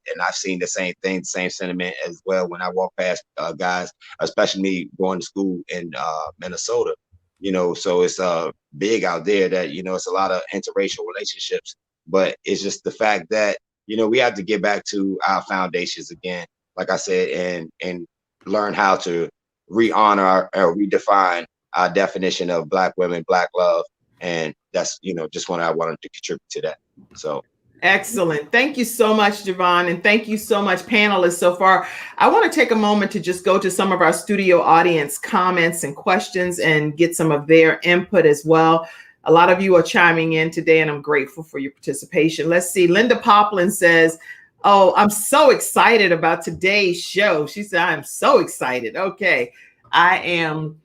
and I've seen the same thing, the same sentiment as well when I walk past guys, especially me going to school in Minnesota. You know, so it's big out there that, you know, it's a lot of interracial relationships, but it's just the fact that, you know, we have to get back to our foundations again, like I said, and learn how to re-honor or redefine our definition of Black women, Black love. And that's, you know, just I wanted to contribute to that. So excellent. Thank you so much, Javon. And thank you so much, panelists so far. I want to take a moment to just go to some of our studio audience comments and questions and get some of their input as well. A lot of you are chiming in today, and I'm grateful for your participation. Let's see. Linda Poplin says, oh, I'm so excited about today's show. She said, I'm so excited. Okay. I am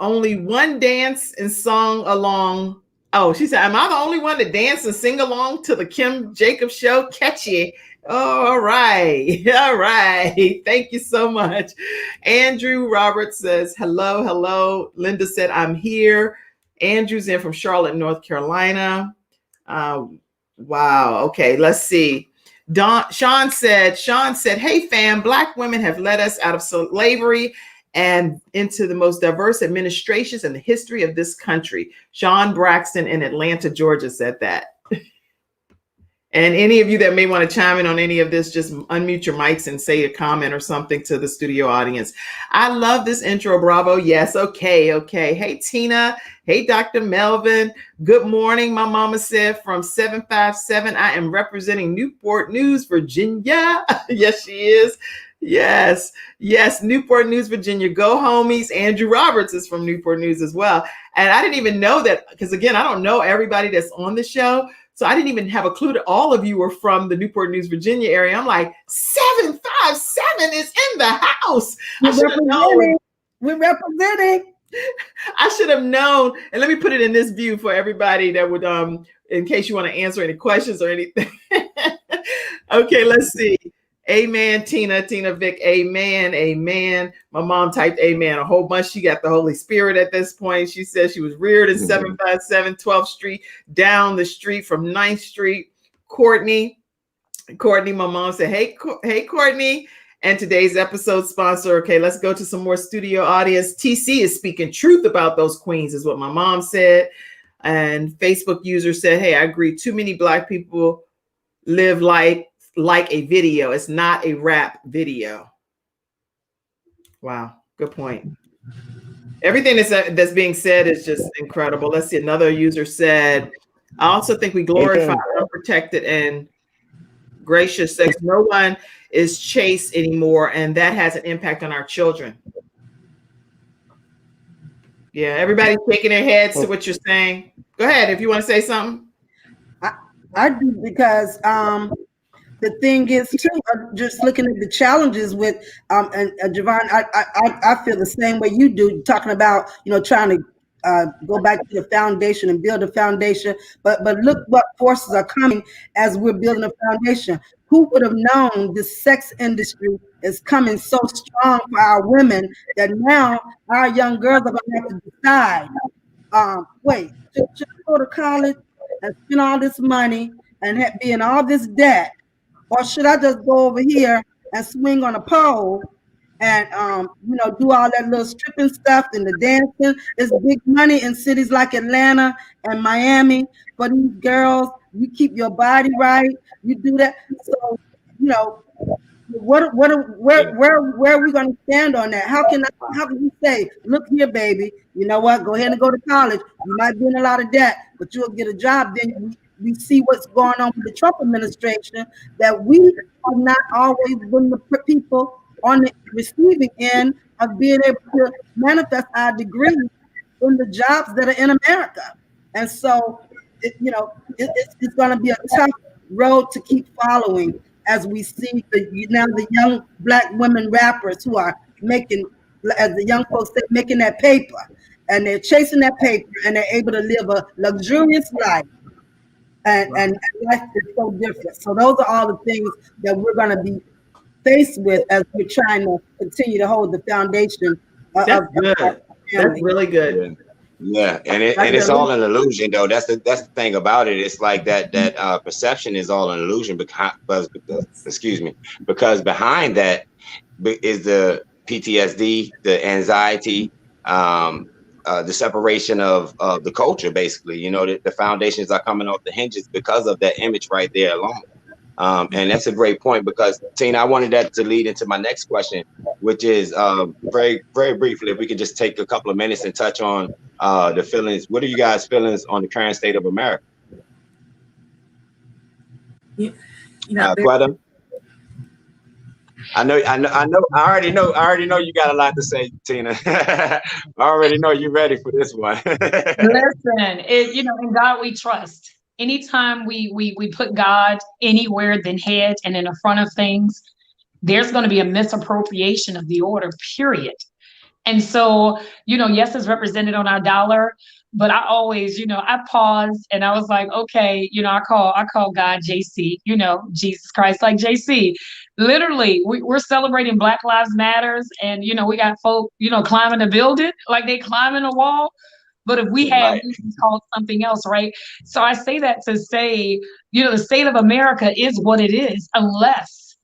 only one dance and song along. Oh, she said, am I the only one to dance and sing along to the Kim Jacobs show? Catchy. Oh, all right. All right. Thank you so much. Andrew Roberts says, hello, hello. Linda said, I'm here. Andrew's in from Charlotte, North Carolina. Wow. Okay, let's see. Sean said, hey fam, Black women have led us out of slavery and into the most diverse administrations in the history of this country. Sean Braxton in Atlanta, Georgia said that. And any of you that may want to chime in on any of this, just unmute your mics and say a comment or something to the studio audience. I love this intro, bravo. Yes, okay. Hey, Tina. Hey, Dr. Melvin. Good morning, my mama said from 757. I am representing Newport News, Virginia. Yes, she is. Yes, Newport News, Virginia. Go homies. Andrew Roberts is from Newport News as well. And I didn't even know that, because again, I don't know everybody that's on the show. So I didn't even have a clue that all of you were from the Newport News, Virginia area. I'm like, 757 is in the house. I should have known. We're representing. I should have known. And let me put it in this view for everybody that would, in case you want to answer any questions or anything. Okay, let's see. Amen, Tina Vic, amen. My mom typed amen a whole bunch. She got the Holy Spirit at this point. She says she was reared in 757 12th Street, down the street from 9th Street. Courtney, my mom said, hey, Courtney. And today's episode sponsor, okay, let's go to some more studio audience. TC is speaking truth about those queens, is what my mom said. And Facebook user said, hey, I agree. Too many Black people live like a video. It's not a rap video. Wow, good point. Everything that's being said is just incredible. Let's see. Another user said, I also think we glorify unprotected and gracious sex. No one is chaste anymore, and that has an impact on our children. Yeah, everybody's shaking their heads to what you're saying. Go ahead if you want to say something. I do, because the thing is too, just looking at the challenges with and Javon, I feel the same way you do, talking about, trying to go back to the foundation and build a foundation, but look what forces are coming as we're building a foundation. Who would have known the sex industry is coming so strong for our women that now our young girls are going to have to decide, wait, should I go to college and spend all this money and be in all this debt? Or should I just go over here and swing on a pole and, do all that little stripping stuff and the dancing? It's big money in cities like Atlanta and Miami for these girls. You keep your body right. You do that. So, where are we going to stand on that? How can you say, look here, baby, you know what? Go ahead and go to college. You might be in a lot of debt, but you'll get a job. Then we see what's going on with the Trump administration, that we have not always been the people on the receiving end of being able to manifest our degrees in the jobs that are in America. And so, it's going to be a tough road to keep following as we see the young Black women rappers who are making, as the young folks say, making that paper. And they're chasing that paper and they're able to live a luxurious life. And life is so different. So those are all the things that we're going to be faced with as we're trying to continue to hold the foundation. That's good. That's really good. Yeah, and it's all an illusion, though. That's the thing about it. It's like that perception is all an illusion because behind that is the PTSD, the anxiety, the separation of the culture, basically. The foundations are coming off the hinges because of that image right there alone. And that's a great point, because Tina, I wanted that to lead into my next question, which is very, very briefly, if we could just take a couple of minutes and touch on the feelings. What are you guys' feelings on the current state of America? Quetta? I already know you got a lot to say, Tina. I already know you're ready for this one. Listen, in God we trust. Anytime we put God anywhere than head and in the front of things, there's going to be a misappropriation of the order, period. And so, yes, it's represented on our dollar, but I always, I paused and I was like, okay, I call God JC, Jesus Christ, like JC. Literally, we're celebrating Black Lives Matters, and we got folk, climbing a building like they climbing a wall. But if we had called something else, right? So I say that to say, the state of America is what it is, unless,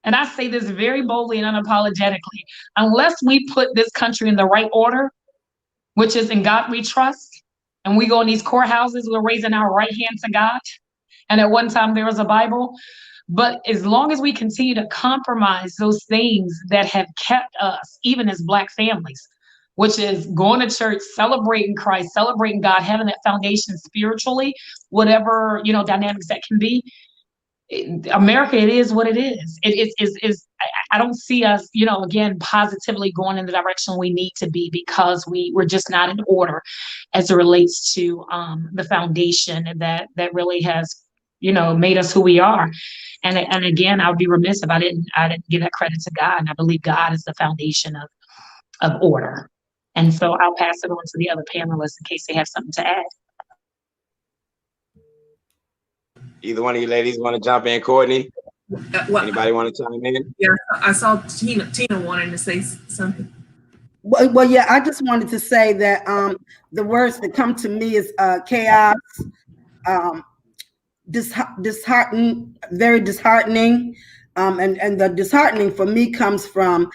and I say this very boldly and unapologetically, unless we put this country in the right order, which is in God we trust, and we go in these courthouses, we're raising our right hand to God. And at one time there was a Bible. But as long as we continue to compromise those things that have kept us, even as Black families, which is going to church, celebrating Christ, celebrating God, having that foundation spiritually, whatever, dynamics that can be, America, it is what it is. I don't see us, again, positively going in the direction we need to be, because we're just not in order as it relates to the foundation that really has, made us who we are. And again, I would be remiss if I didn't give that credit to God. And I believe God is the foundation of order. And so I'll pass it on to the other panelists in case they have something to add. Either one of you ladies want to jump in? Courtney? Anybody want to chime in? Yeah, I saw Tina wanting to say something. Well, yeah, I just wanted to say that the words that come to me is chaos, disheartening, very disheartening. And the disheartening for me comes from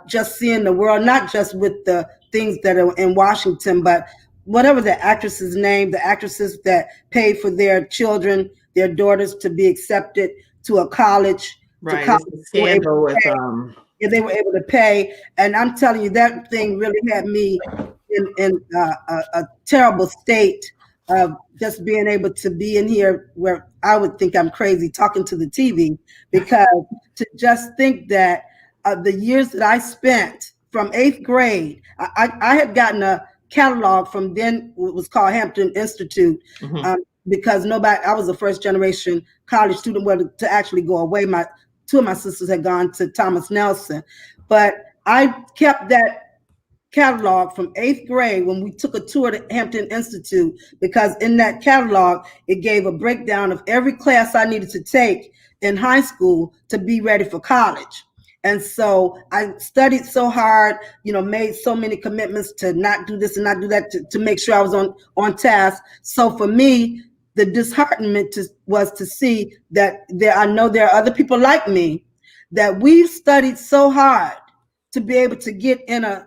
just seeing the world, not just with the things that are in Washington, but whatever the actress's name, the actresses that paid for their children, their daughters to be accepted to a college. Right, to it's a scandal with yeah, they were able to pay. And I'm telling you, that thing really had me in a terrible state of just being able to be in here where I would think I'm crazy talking to the TV, because to just think that the years that I spent from 8th grade, I had gotten a catalog from then what was called Hampton Institute, because I was a first generation college student to actually go away. Two of my sisters had gone to Thomas Nelson, but I kept that catalog from 8th grade when we took a tour to Hampton Institute, because in that catalog, it gave a breakdown of every class I needed to take in high school to be ready for college. And so I studied so hard, made so many commitments to not do this and not do that, to make sure I was on task. So for me, the disheartenment was to see that I know there are other people like me, that we've studied so hard to be able to get in a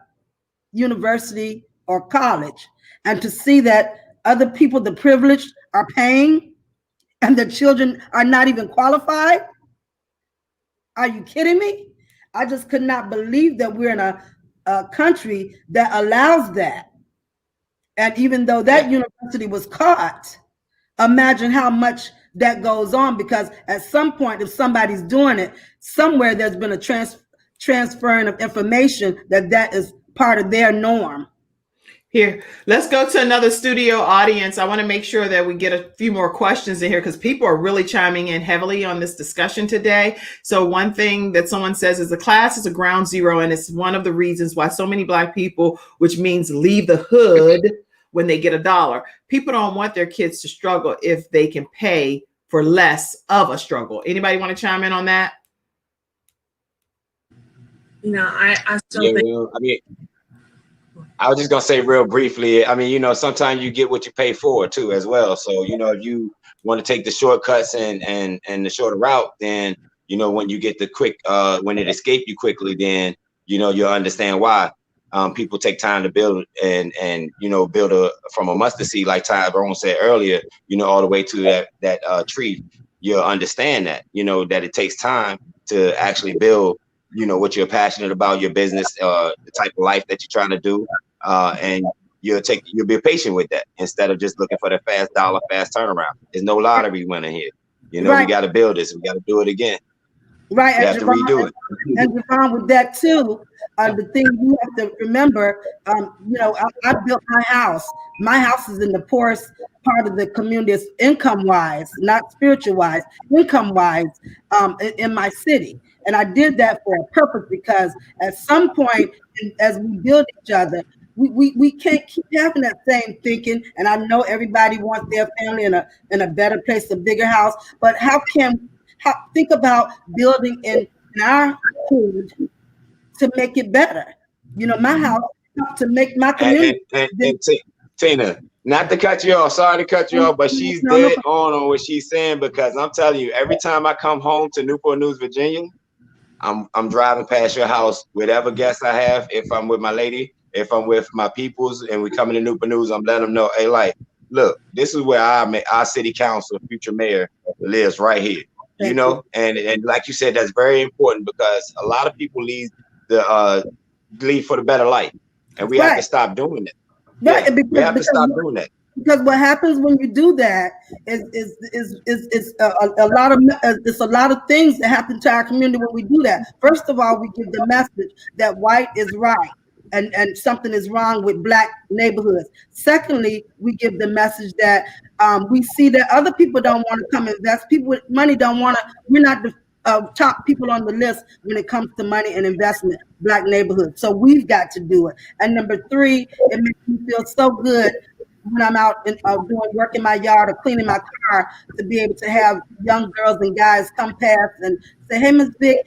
university or college, and to see that other people, the privileged, are paying and their children are not even qualified. Are you kidding me? I just could not believe that we're in a country that allows that. And even though that university was caught, imagine how much that goes on, because at some point, if somebody's doing it, somewhere there's been a transferring of information that is part of their norm. Here, let's go to another studio audience. I want to make sure that we get a few more questions in here, because people are really chiming in heavily on this discussion today. So one thing that someone says is the class is a ground zero, and it's one of the reasons why so many Black people, which means leave the hood when they get $1. People don't want their kids to struggle if they can pay for less of a struggle. Anybody want to chime in on that? I still think. I was just gonna say real briefly. Sometimes you get what you pay for too, as well. So if you want to take the shortcuts and the shorter route, then when you get the quick, when it escapes you quickly, then you'll understand why people take time to build and build from a mustard seed, like Tyrone said earlier, all the way to that tree. You'll understand that that it takes time to actually build what you're passionate about, your business, the type of life that you're trying to do, and you'll be patient with that instead of just looking for the fast dollar, fast turnaround. There's no lottery winner here. Right. We got to build this. We got to do it again. Right. We have to redo it. And Javon, with that too, The thing you have to remember, I built my house. My house is in the poorest part of the community, income-wise, not spiritual-wise, income-wise, in my city. And I did that for a purpose, because at some point, as we build each other, we can't keep having that same thinking. And I know everybody wants their family in a better place, a bigger house. But think about building in our hood to make it better. My house to make my community. And Tina, not to cut you off, sorry to cut you off, but she's dead on what she's saying, because I'm telling you, every time I come home to Newport News, Virginia, I'm driving past your house, whatever guests I have, if I'm with my lady, if I'm with my peoples, and we coming to Newport News, I'm letting them know, hey, like, look, this is where our city council, future mayor, lives right here. And like you said, that's very important, because a lot of people leave for the better life, and we have to stop doing it. Right, yeah, we have to stop doing that. Because what happens when you do that is a lot of things that happen to our community when we do that. First of all, we give the message that white is right and something is wrong with Black neighborhoods. Secondly, we give the message that we see that other people don't want to come invest. People with money don't want to. We're not the top people on the list when it comes to money and investment, Black neighborhoods. So we've got to do it. And number three, it makes me feel so good when I'm out doing work in my yard or cleaning my car, to be able to have young girls and guys come past and say, hey, Ms. Vick,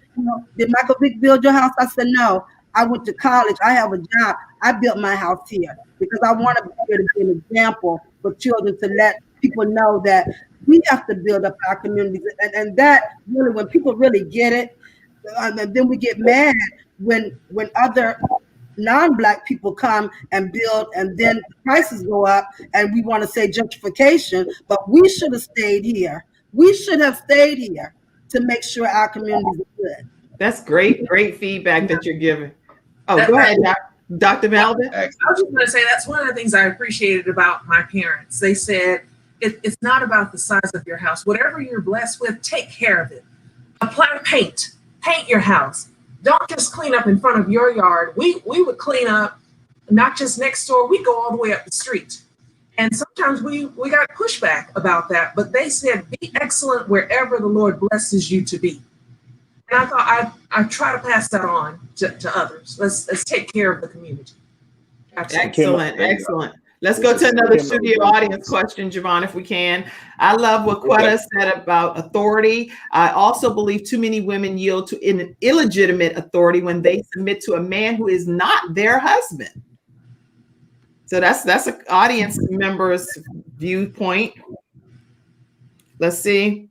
did Michael Vick build your house? I said, no, I went to college. I have a job. I built my house here, because I want to be here to be an example for children, to let people know that we have to build up our communities. And that really, when people really get it, then we get mad when other non-Black people come and build, and then the prices go up, and we want to say gentrification, but we should have stayed here. We should have stayed here to make sure our communities are good. That's great feedback that you're giving. Oh, go ahead, Dr. Melvin. I was just going to say, that's one of the things I appreciated about my parents. They said, it's not about the size of your house. Whatever you're blessed with, take care of it. Apply paint your house. Don't just clean up in front of your yard. We would clean up, not just next door, we go all the way up the street. And sometimes we got pushback about that, but they said, be excellent wherever the Lord blesses you to be. And I thought I try to pass that on to others. Let's take care of the community. Absolutely. Excellent. Let's go to another studio audience question, Javon, if we can. I love what Quetta said about authority. I also believe too many women yield to an illegitimate authority when they submit to a man who is not their husband. So that's an audience member's viewpoint. Let's see.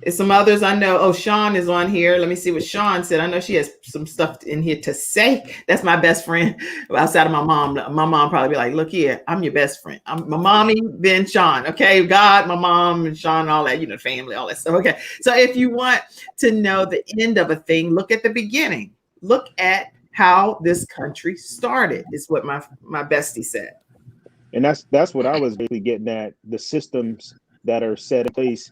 It's some others I know. Oh, Sean is on here. Let me see what Sean said. I know she has some stuff in here to say. That's my best friend outside of my mom. My mom probably be like, look here, I'm your best friend. I'm my mommy, then Sean. Okay. God, my mom, and Sean, all that, family, all that stuff. Okay. So if you want to know the end of a thing, look at the beginning. Look at how this country started, is what my bestie said. And that's what I was basically getting at, the systems that are set in place.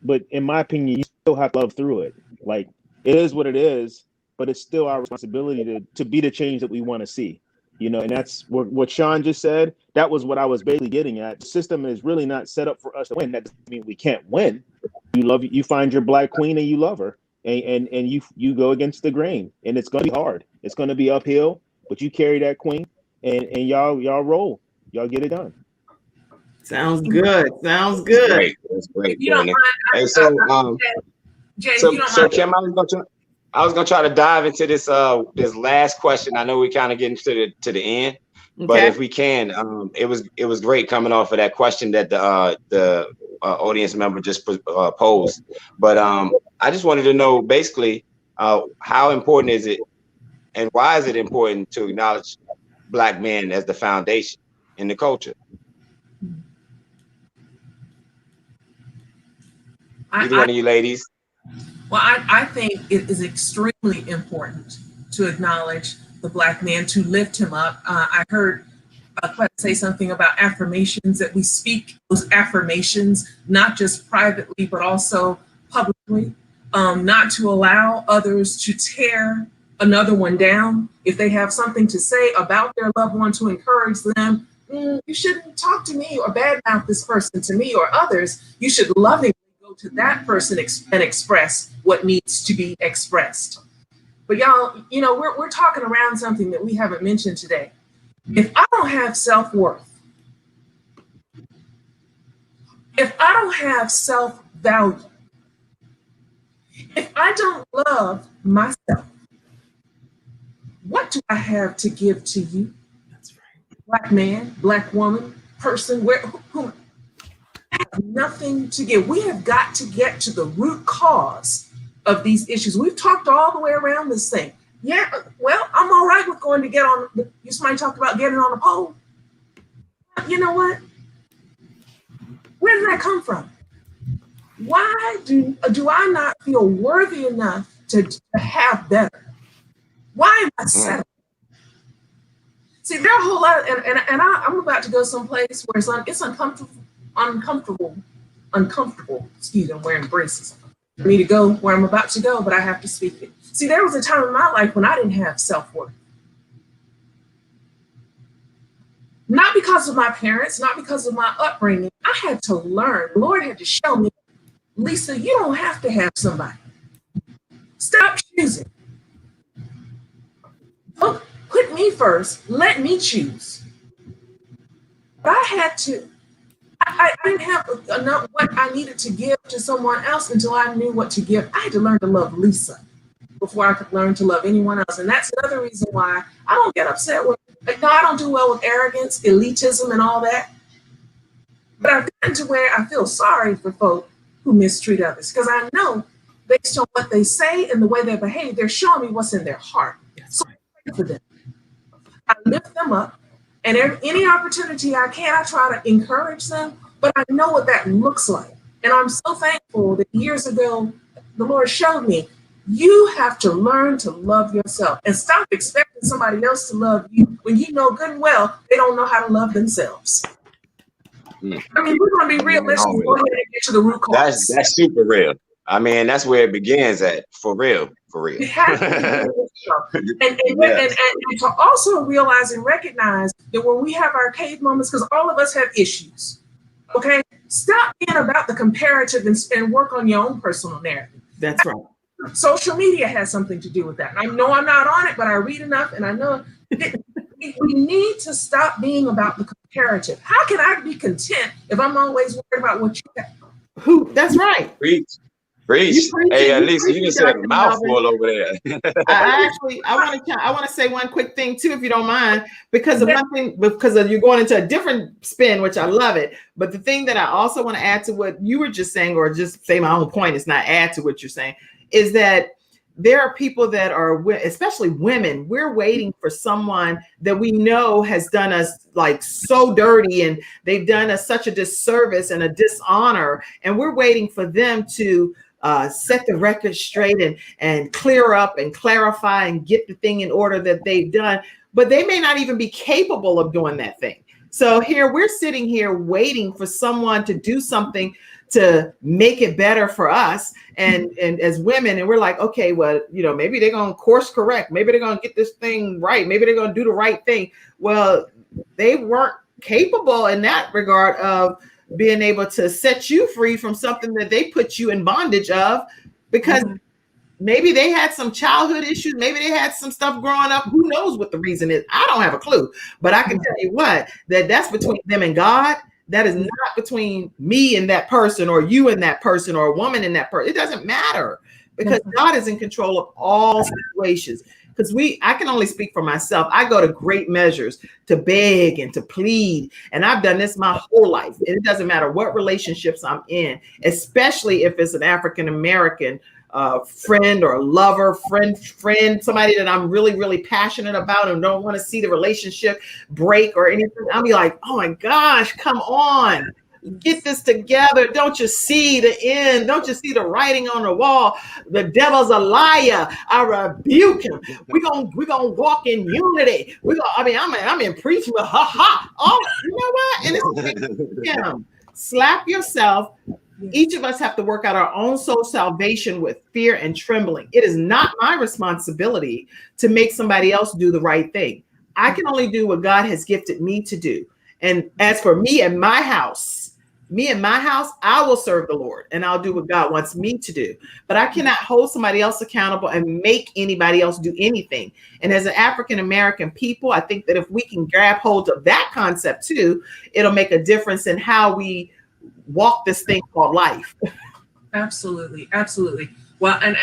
But in my opinion, you still have to love through it. Like, it is what it is, but it's still our responsibility to be the change that we want to see. And that's what Sean just said. That was what I was basically getting at. The system is really not set up for us to win. That doesn't mean we can't win. You find your Black queen and you love her, and you go against the grain, and it's going to be hard. It's going to be uphill, but you carry that queen, and y'all roll. Y'all get it done. Sounds good. That's great. Hey, so Jay, so Kim, I was gonna try to dive into this last question. I know we're kind of getting to the end, but if we can, it was great coming off of that question that the audience member just posed. But I just wanted to know basically how important is it, and why is it important to acknowledge Black men as the foundation in the culture? Either one of you ladies. Well, I think it is extremely important to acknowledge the Black man, to lift him up. I heard Quetta say something about affirmations, that we speak those affirmations, not just privately, but also publicly, not to allow others to tear another one down. If they have something to say about their loved one to encourage them, you shouldn't talk to me or badmouth this person to me or others. You should lovingly go to that person and express what needs to be expressed. But y'all, you know, we're talking around something that we haven't mentioned today. If I don't have self-worth, if I don't have self-value, if I don't love myself, what do I have to give to you? That's right. Black man, black woman, person, who I have nothing to give. We have got to get to the root cause of these issues. We've talked all the way around this thing. Yeah, well, I'm all right with going to get on. Somebody talked about getting on a pole. You know what? Where did that come from? Why do I not feel worthy enough to have better? Why am I settling? See, there are a whole lot, and I'm about to go someplace where it's uncomfortable. Excuse me, I'm wearing braces for me to go where I'm about to go, but I have to speak it. See, there was a time in my life when I didn't have self-worth. Not because of my parents, not because of my upbringing. I had to learn. The Lord had to show me, Lisa, you don't have to have somebody. Stop choosing. Put me first. Let me choose. But I had to. I didn't have enough what I needed to give to someone else until I knew what to give. I had to learn to love Lisa before I could learn to love anyone else. And that's another reason why I don't get upset with, no, I don't do well with arrogance, elitism, and all that. But I've gotten to where I feel sorry for folk who mistreat others, because I know based on what they say and the way they behave, they're showing me what's in their heart. So I pray for them. I lift them up, and any opportunity I can, I try to encourage them, but I know what that looks like. And I'm so thankful that years ago, the Lord showed me, you have to learn to love yourself and stop expecting somebody else to love you when you know good and well they don't know how to love themselves. I mean, we're going to be realistic. Go ahead and get to the root cause. That's super real. I mean, that's where it begins at, for real. It has to be and to also realize and recognize that when we have our cave moments, because all of us have issues, okay? Stop being about the comparative and work on your own personal narrative. That's right. Social media has something to do with that. I know I'm not on it, but I read enough and I know we need to stop being about the comparative. How can I be content if I'm always worried about what you have? That's right. Preach. Hey, Lisa, you just said a mouthful over there. I want to say one quick thing too, if you don't mind, because of you're going into a different spin, which I love it. But the thing that I also want to add to what you were just saying, or just say my own point, is not add to what you're saying, is that there are people that are, especially women, we're waiting for someone that we know has done us like so dirty, and they've done us such a disservice and a dishonor, and we're waiting for them to set the record straight and clear up and clarify and get the thing in order that they've done, but they may not even be capable of doing that thing. So here we're sitting here waiting for someone to do something to make it better for us and as women, and we're like, okay, well, you know, maybe they're gonna course correct, maybe they're gonna get this thing right, maybe they're gonna do the right thing. Well, they weren't capable in that regard of being able to set you free from something that they put you in bondage of, because maybe they had some childhood issues, maybe they had some stuff growing up, who knows what the reason is. I don't have a clue, but I can tell you what, that's between them and God. That is not between me and that person, or you and that person, or a woman and that person. It doesn't matter, because God is in control of all situations. Because I can only speak for myself. I go to great measures to beg and to plead. And I've done this my whole life. And it doesn't matter what relationships I'm in, especially if it's an African-American friend or lover, friend, somebody that I'm really, really passionate about and don't want to see the relationship break or anything. I'll be like, oh my gosh, come on. Get this together. Don't you see the end? Don't you see the writing on the wall? The devil's a liar. I rebuke him. We're gonna walk in unity. I'm in preaching with ha. Oh, you know what? And it's him. Slap yourself Each of us have to work out our own soul salvation with fear and trembling. It is not my responsibility to make somebody else do the right thing. I can only do what God has gifted me to do. And as for me and my house, I will serve the Lord and I'll do what God wants me to do. But I cannot hold somebody else accountable and make anybody else do anything. And as an African-American people, I think that if we can grab hold of that concept too, it'll make a difference in how we walk this thing called life. Absolutely. Absolutely. Well, and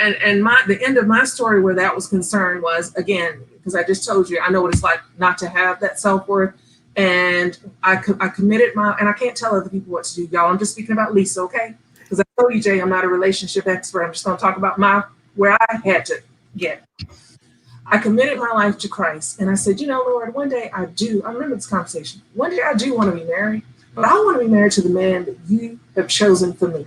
the end of my story where that was concerned was, again, because I just told you, I know what it's like not to have that self-worth. And I committed and I can't tell other people what to do, y'all. I'm just speaking about Lisa, okay? Because I told you, Jay, I'm not a relationship expert. I'm just going to talk about where I had to get. I committed my life to Christ. And I said, Lord, one day I remember this conversation. One day I do want to be married, but I want to be married to the man that you have chosen for me.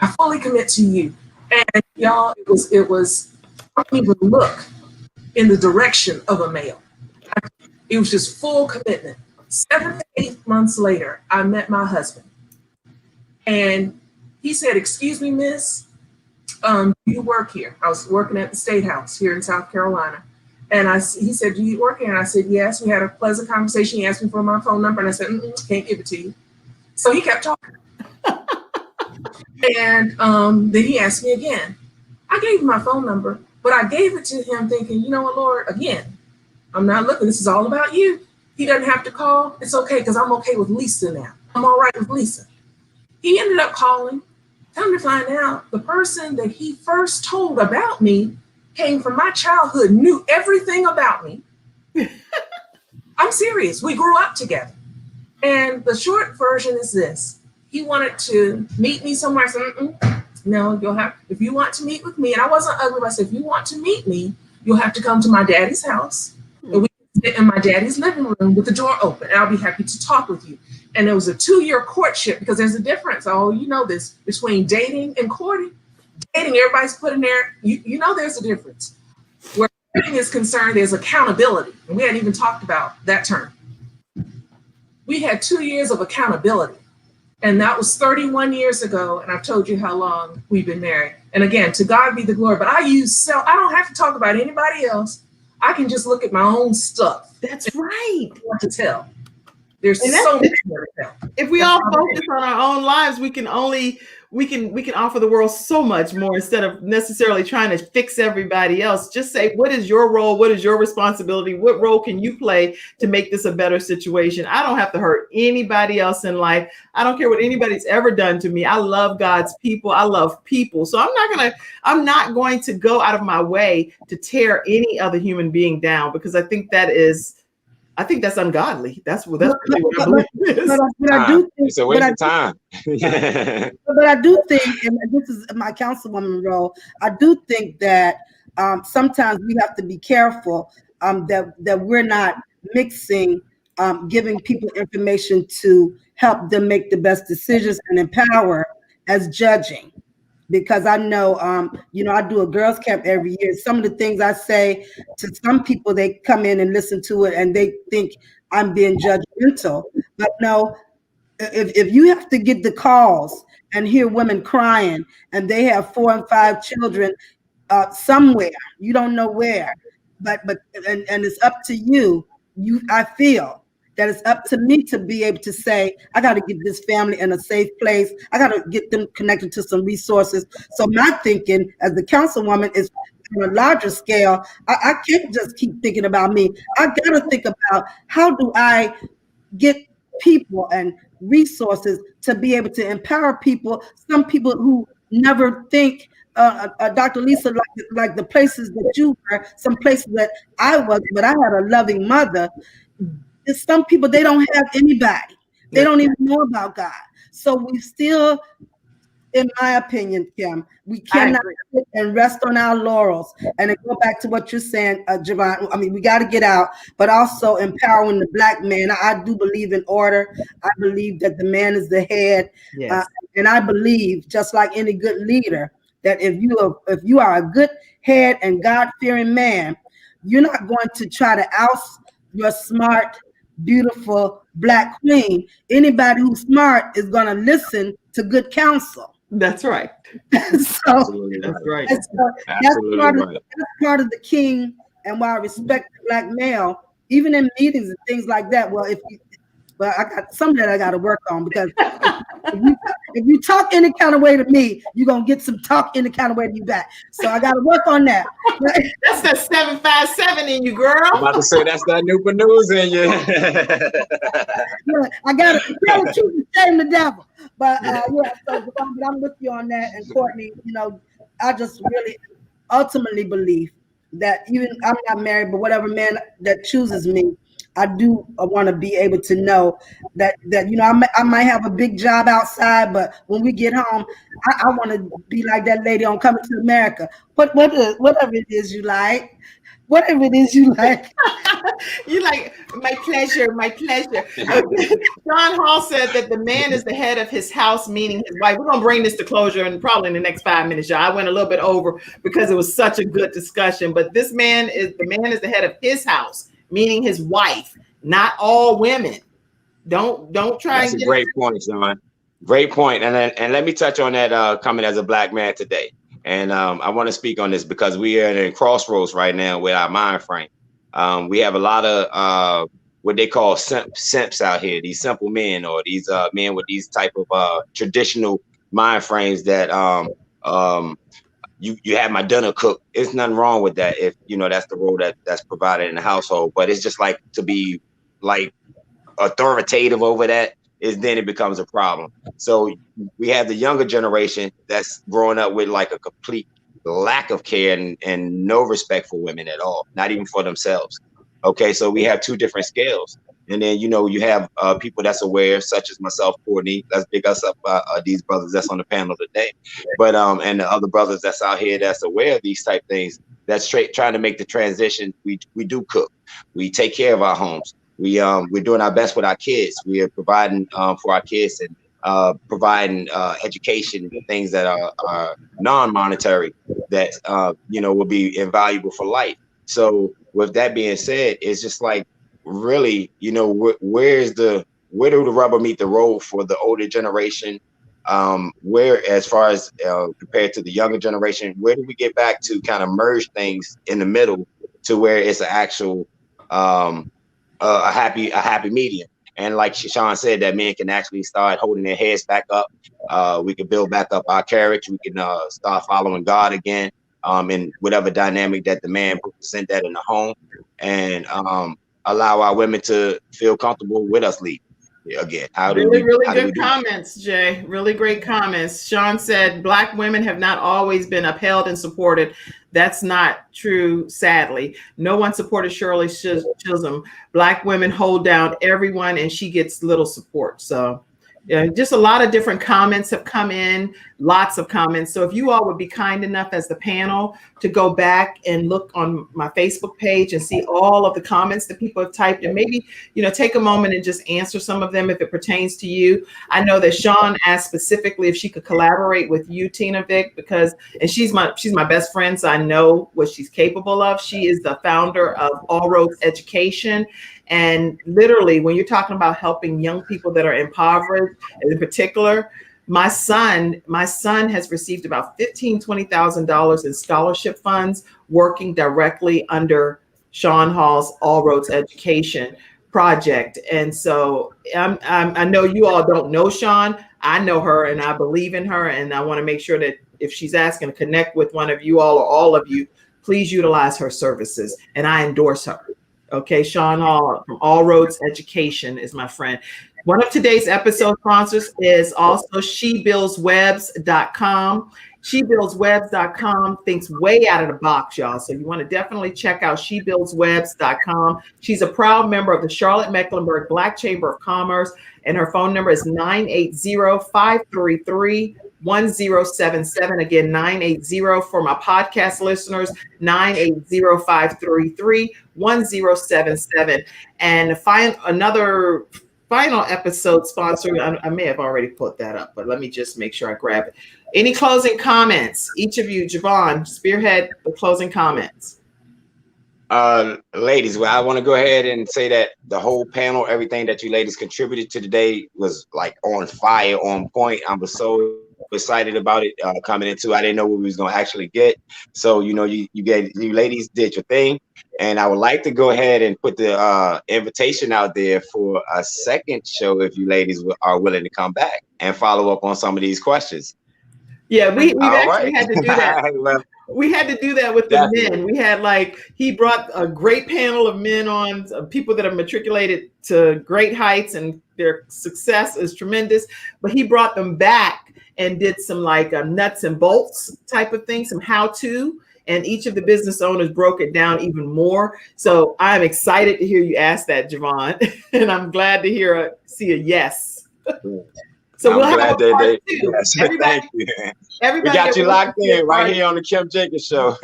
I fully commit to you. And y'all, it was I don't even look in the direction of a male. It was just full commitment. 7 to 8 months later, I met my husband. And he said, excuse me, miss, do you work here? I was working at the State House here in South Carolina. And he said, do you work here? And I said, yes. We had a pleasant conversation. He asked me for my phone number. And I said, can't give it to you. So he kept talking. And then he asked me again. I gave him my phone number, but I gave it to him thinking, you know what, Lord, again, I'm not looking. This is all about you. He doesn't have to call. It's okay because I'm okay with Lisa now. I'm all right with Lisa. He ended up calling. Come to find out, the person that he first told about me came from my childhood, knew everything about me. I'm serious. We grew up together. And the short version is this. He wanted to meet me somewhere. I said, no, if you want to meet with me, and I wasn't ugly, but I said, if you want to meet me, you'll have to come to my daddy's house. And we sit in my daddy's living room with the door open, and I'll be happy to talk with you. And it was a 2-year courtship because there's a difference. Oh, you know this, between dating and courting. Dating, everybody's put in there. You know there's a difference. Where courting is concerned, there's accountability. And we hadn't even talked about that term. We had 2 years of accountability. And that was 31 years ago. And I've told you how long we've been married. And again, to God be the glory. But I don't have to talk about anybody else. I can just look at my own stuff. That's right. What to tell. There's so much more to tell. If we all focus on our own lives, we can offer the world so much more instead of necessarily trying to fix everybody else. Just say, what is your role? What is your responsibility? What role can you play to make this a better situation? I don't have to hurt anybody else in life. I don't care what anybody's ever done to me. I love God's people. I love people. So I'm not going to go out of my way to tear any other human being down, because I think that's ungodly. That's really what I believe it is. But I do think it's a waste of time. But I do think, and this is my councilwoman role, I do think that sometimes we have to be careful that we're not mixing giving people information to help them make the best decisions and empower as judging. Because I know, I do a girls' camp every year. Some of the things I say to some people, they come in and listen to it and they think I'm being judgmental. But no, if you have to get the calls and hear women crying and they have 4 and 5 children somewhere, you don't know where, but it's up to you. I feel that it's up to me to be able to say, I got to get this family in a safe place. I got to get them connected to some resources. So my thinking as the councilwoman is on a larger scale. I can't just keep thinking about me. I got to think about, how do I get people and resources to be able to empower people, some people who never think, Dr. Lisa, like the places that you were, some places that I was, but I had a loving mother. Some people, they don't have anybody. They don't even know about God. So we still, in my opinion, Kim, we cannot sit and rest on our laurels. And to go back to what you're saying, Javon, I mean, we got to get out, but also empowering the Black man. I do believe in order. I believe that the man is the head. Yes. And I believe, just like any good leader, that if you are a good head and God-fearing man, you're not going to try to oust your smart, beautiful Black queen. Anybody who's smart is going to listen to good counsel. That's right. So Absolutely That's right. that's, Absolutely that's part of the king, and why I respect the black male, even in meetings and things like that. Well, I got some that I got to work on, because if you talk any kind of way to me, you're gonna get some talk any kind of way to you back. So I got to work on that. That's the 757 in you, girl. I'm about to say that's that Newport News in you. Yeah, I got to tell the truth and shame the devil. But so I'm with you on that. And Courtney, I just really ultimately believe that even I'm not married, but whatever man that chooses me, I do want to be able to know that I might have a big job outside, but when we get home, I want to be like that lady on Coming to America. Whatever it is you like. Whatever it is you like. You like, my pleasure, my pleasure. Sean Hall said that the man is the head of his house, meaning his wife. We're going to bring this to closure and probably in the next 5 minutes, y'all. I went a little bit over because it was such a good discussion, but the man is the head of his house, meaning his wife, not all women. Don't try. That's a great point, Sean. Great point. And let me touch on that coming as a black man today. And I want to speak on this because we are at a crossroads right now with our mind frame. We have a lot of what they call simps out here, these simple men, or these men with these type of traditional mind frames that you have my dinner cooked. There's nothing wrong with that if that's the role that's provided in the household. But it's just like to be like authoritative over that then it becomes a problem. So we have the younger generation that's growing up with like a complete lack of care and no respect for women at all, not even for themselves. Okay, so we have two different scales. And then, you have people that's aware, such as myself, Courtney. Let's big us up, these brothers that's on the panel today. But and the other brothers that's out here that's aware of these type things, that's trying to make the transition. We do cook. We take care of our homes. We're doing our best with our kids. We are providing for our kids and providing education, things that are non-monetary that will be invaluable for life. So with that being said, it's just like really, where do the rubber meet the road for the older generation? Where, as far as compared to the younger generation, where do we get back to kind of merge things in the middle to where it's an actual a happy medium? And like Sean said, that men can actually start holding their heads back up. We can build back up our courage. We can start following God again, in whatever dynamic that the man present that in the home, and allow our women to feel comfortable with us leading again. Really good comments, Jay. Really great comments. Sean said Black women have not always been upheld and supported. That's not true, sadly. No one supported Shirley Chisholm. Black women hold down everyone and she gets little support. So just a lot of different comments have come in, lots of comments. So if you all would be kind enough as the panel to go back and look on my Facebook page and see all of the comments that people have typed, and maybe, take a moment and just answer some of them if it pertains to you. I know that Sean asked specifically if she could collaborate with you, Tina Vic, and she's my best friend, so I know what she's capable of. She is the founder of All Roads Education. And literally, when you're talking about helping young people that are impoverished, and in particular, my son has received about $15,000-$20,000 in scholarship funds working directly under Sean Hall's All Roads Education project. And so I know you all don't know Sean. I know her and I believe in her. And I want to make sure that if she's asking to connect with one of you all or all of you, please utilize her services. And I endorse her. Okay, Sean Hall from All Roads Education is my friend. One of today's episode sponsors is also SheBuildsWebs.com. SheBuildsWebs.com thinks way out of the box, y'all. So you want to definitely check out SheBuildsWebs.com. She's a proud member of the Charlotte-Mecklenburg Black Chamber of Commerce, and her phone number is 980-533-1077. Again, 980 for my podcast listeners, 980-533-1077. And another final episode sponsor. I may have already put that up, but let me just make sure I grab it. Any closing comments? Each of you, Javon, spearhead the closing comments. Ladies, well, I want to go ahead and say that the whole panel, everything that you ladies contributed to today was like on fire, on point. I was so excited about it coming into. I didn't know what we was gonna actually get. So you ladies did your thing, and I would like to go ahead and put the invitation out there for a second show if you ladies are willing to come back and follow up on some of these questions. Yeah, we actually right. had to do that. Well, We had to do that with the men. We had he brought a great panel of men on, people that have matriculated to great heights and their success is tremendous, but he brought them back and did some nuts and bolts type of thing, some how-to, and each of the business owners broke it down even more. So I'm excited to hear you ask that, Javon, and I'm glad to see a yes. So we'll have a part two. Yes. Everybody, Thank you. everybody We got you locked in right here two. on the Kim Jacobs Show.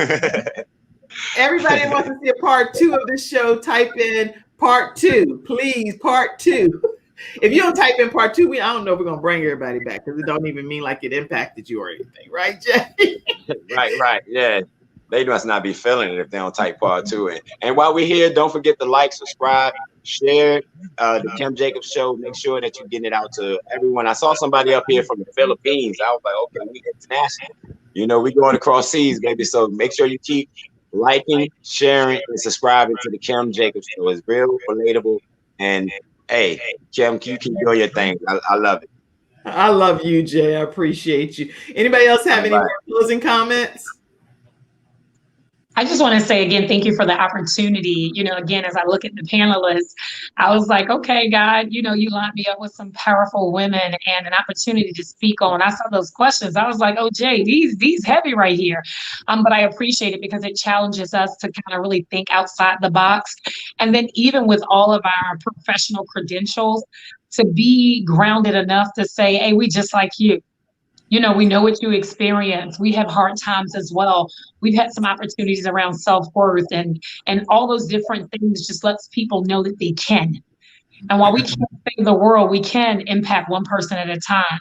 Everybody that wants to see a part 2 of this show, type in part 2, please, part 2. If you don't type in part 2, I don't know if we're gonna bring everybody back because it don't even mean like it impacted you or anything, right, Jay? Right. Yeah. They must not be feeling it if they don't type part 2 in. And while we're here, don't forget to like, subscribe, share the Kim Jacobs Show. Make sure that you're getting it out to everyone. I saw somebody up here from the Philippines. I was like, okay, we international. We going across seas, baby. So make sure you keep liking, sharing, and subscribing to the Kim Jacobs Show. It's real, relatable, and hey, Kim, you keep doing your thing. I love it. I love you, Jay. I appreciate you. Anybody else have any more closing comments? I just want to say again, thank you for the opportunity. Again, as I look at the panelists, I was like, okay, God, you lined me up with some powerful women and an opportunity to speak on. I saw those questions. I was like, oh, Jay, these heavy right here. But I appreciate it because it challenges us to kind of really think outside the box. And then even with all of our professional credentials, to be grounded enough to say, hey, we just like you. We know what you experience. We have hard times as well. We've had some opportunities around self-worth and all those different things just lets people know that they can. And while we can't save the world, we can impact one person at a time.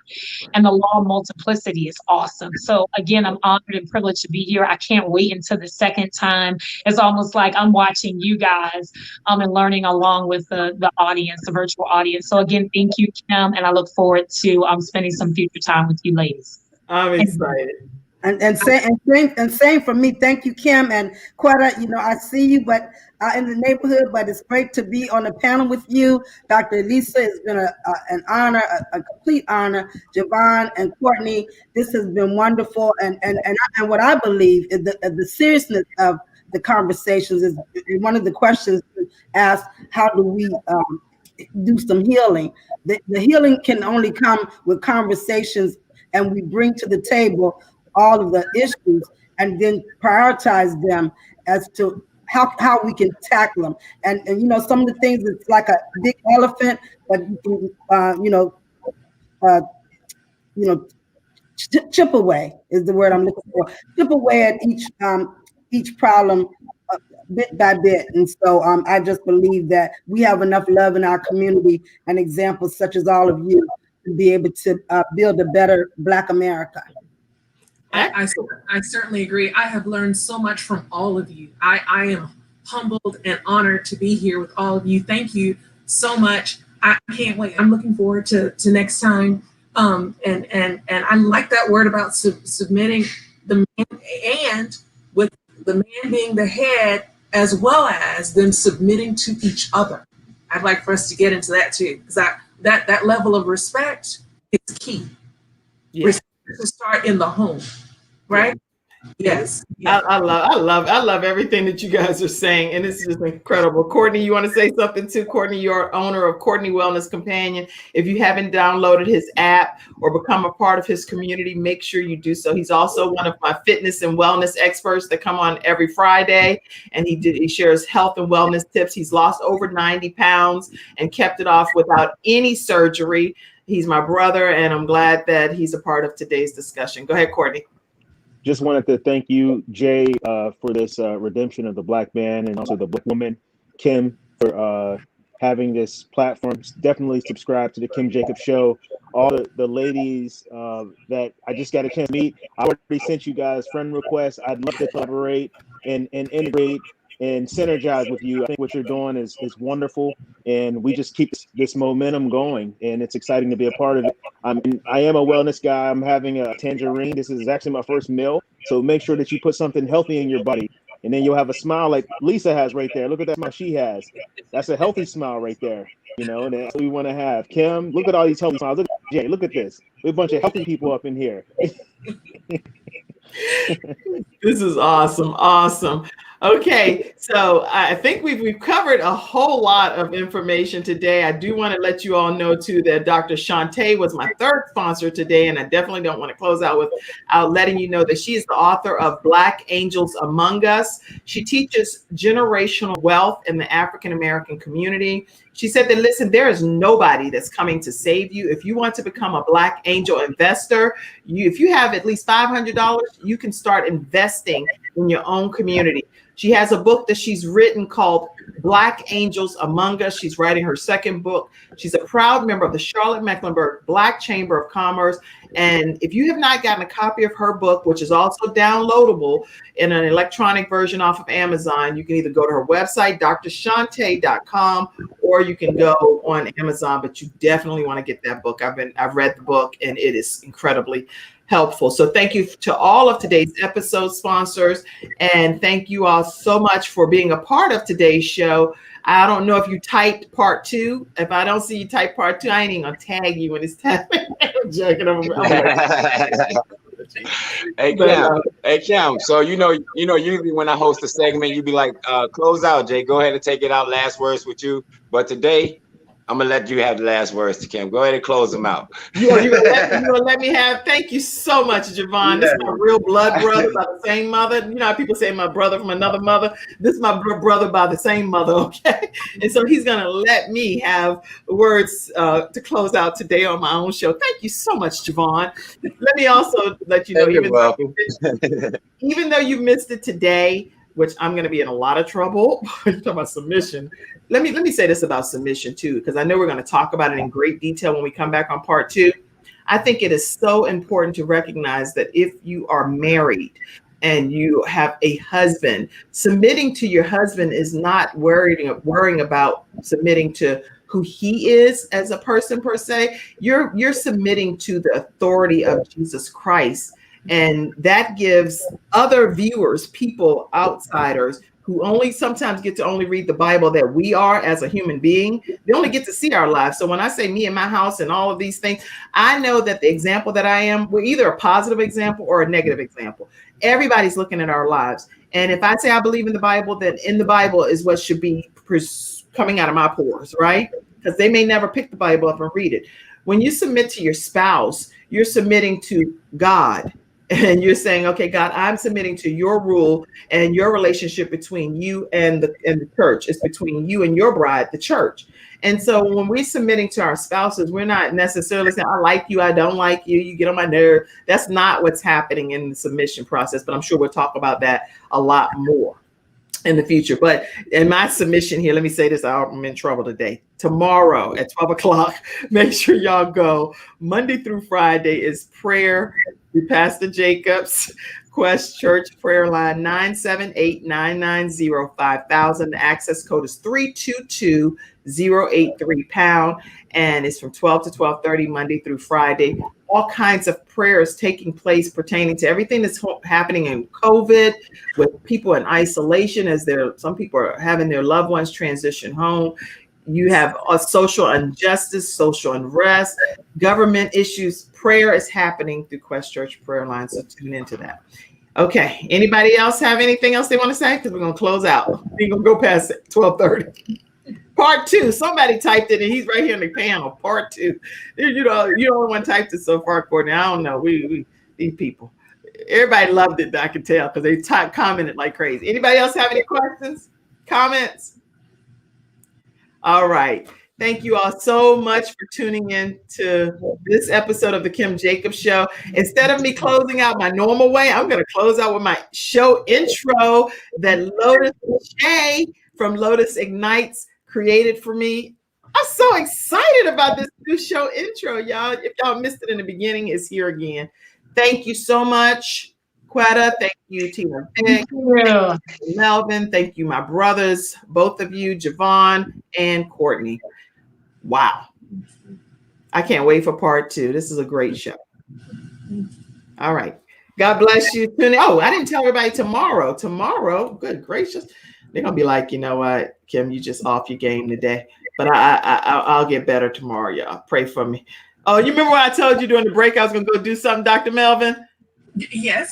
And the law of multiplicity is awesome. So again, I'm honored and privileged to be here. I can't wait until the second time. It's almost like I'm watching you guys and learning along with the audience, the virtual audience. So again, thank you, Kim. And I look forward to spending some future time with you ladies. I'm excited. And same for me. Thank you, Kim and Quetta. I see you, but in the neighborhood. But it's great to be on the panel with you, Dr. Elisa. It's been an honor, a complete honor. Javon and Courtney, this has been wonderful. And what I believe is the seriousness of the conversations is one of the questions asked. How do we do some healing? The healing can only come with conversations, and we bring to the table all of the issues and then prioritize them as to how we can tackle them. And some of the things, it's like a big elephant, but you can chip away is the word I'm looking for. Chip away at each problem bit by bit. And so I just believe that we have enough love in our community and examples such as all of you to be able to build a better Black America. I certainly agree. I have learned so much from all of you. I am humbled and honored to be here with all of you. Thank you so much. I can't wait. I'm looking forward to next time. And I like that word about submitting the man, and with the man being the head, as well as them submitting to each other. I'd like for us to get into that too, because that level of respect is key. Yeah. Respect to start in the home, right? Yes. I love everything that you guys are saying, and this is incredible. Courtney, you want to say something too? Courtney, you're owner of Courtney Wellness Companion. If you haven't downloaded his app or become a part of his community, make sure you do so. He's also one of my fitness and wellness experts that come on every Friday, and he shares health and wellness tips. He's lost over 90 pounds and kept it off without any surgery. He's my brother, and I'm glad that he's a part of today's discussion. Go ahead, Courtney. Just wanted to thank you, Jay, for this redemption of the Black man and also the Black woman, Kim, for having this platform. Definitely subscribe to the Kim Jacobs Show. All the ladies that I just got a chance to meet, I already sent you guys friend requests. I'd love to collaborate and integrate and synergize with you. I think what you're doing is wonderful, and we just keep this momentum going, and it's exciting to be a part of it. I am a wellness guy. I'm having a tangerine. This is actually my first meal, so make sure that you put something healthy in your body, and then you'll have a smile like Lisa has right there. Look at that smile she has. That's a healthy smile right there. You know, and that's what we want to have. Kim, look at all these healthy smiles. Look at Jay, look at this. We're a bunch of healthy people up in here. This is awesome. Awesome. Okay, so I think we've covered a whole lot of information today. I do want to let you all know too that Dr. Shantae was my third sponsor today, and I definitely don't want to close out without letting you know that she is the author of Black Angels Among Us. She teaches generational wealth in the African American community. She said that, listen, there is nobody that's coming to save you. If you want to become a Black Angel investor, if you have at least $500, you can start investing in your own community. She has a book that she's written called Black Angels Among Us. She's writing her second book. She's a proud member of the Charlotte-Mecklenburg Black Chamber of Commerce. And if you have not gotten a copy of her book, which is also downloadable in an electronic version off of Amazon, you can either go to her website, drshantae.com, or you can go on Amazon, but you definitely want to get that book. I've read the book, and it is incredibly helpful. So thank you to all of today's episode sponsors, and thank you all so much for being a part of today's show. I don't know if you typed part 2. If I don't see you type part 2, I ain't even gonna tag you when it's time. I'm joking. Hey Kim. So you know, usually when I host a segment, you be like, close out, Jay. Go ahead and take it out. Last words with you. But today, I'm gonna let you have the last words to Kim. Go ahead and close them out. You're gonna let me have. Thank you so much, Javon. This is my real blood brother by the same mother. You know how people say my brother from another mother. This is my brother by the same mother. Okay, and so he's gonna let me have words to close out today on my own show. Thank you so much, Javon. Let me also let you know, even though you missed it today, which I'm going to be in a lot of trouble. You're talking about submission. Let me say this about submission too, because I know we're going to talk about it in great detail when we come back on part 2. I think it is so important to recognize that if you are married and you have a husband, submitting to your husband is not worrying about submitting to who he is as a person per se. You're submitting to the authority of Jesus Christ. And that gives other viewers, people, outsiders, who only sometimes get to only read the Bible that we are as a human being. They only get to see our lives. So when I say me and my house and all of these things, I know that the example that I am, we're either a positive example or a negative example. Everybody's looking at our lives. And if I say I believe in the Bible, then in the Bible is what should be coming out of my pores, right? Because they may never pick the Bible up and read it. When you submit to your spouse, you're submitting to God. And you're saying, okay, God, I'm submitting to your rule, and your relationship between you and the church is between you and your bride, the church. And so when we're submitting to our spouses, we're not necessarily saying, I like you, I don't like you, you get on my nerve. That's not what's happening in the submission process, but I'm sure we'll talk about that a lot more in the future. But in my submission here, let me say this, I'm in trouble today. Tomorrow at 12 o'clock, make sure y'all go. Monday through Friday is prayer. Pastor Jacobs, Quest Church prayer line 978-990-5000. The access code is 322083#, and it's from 12 to 12:30 Monday through Friday. All kinds of prayers taking place pertaining to everything that's happening in COVID, with people in isolation as some people are having their loved ones transition home. You have a social injustice, social unrest, government issues. Prayer is happening through Quest Church prayer line, so tune into that. Okay, anybody else have anything else they want to say? Because we're going to close out. We're going to go past 12:30. Part 2, somebody typed it, and he's right here in the panel. Part 2. You know, you the only one typed it so far, Courtney. I don't know. We these people. Everybody loved it, I can tell, because they commented like crazy. Anybody else have any questions, comments? All right. Thank you all so much for tuning in to this episode of the Kim Jacobs Show. Instead of me closing out my normal way, I'm going to close out with my show intro that Lotus Shay from Lotus Ignites created for me. I'm so excited about this new show intro, y'all. If y'all missed it in the beginning, it's here again. Thank you so much. Quetta. Thank you, Tina Vick. Yeah. Melvin. Thank you, my brothers, both of you, Javon and Courtney. Wow. I can't wait for part 2. This is a great show. All right. God bless you. Oh, I didn't tell everybody tomorrow. Tomorrow, good gracious. They're going to be like, you know what, Kim, you just off your game today. But I'll get better tomorrow, y'all. Pray for me. Oh, you remember when I told you during the break I was going to go do something, Dr. Melvin? Yes.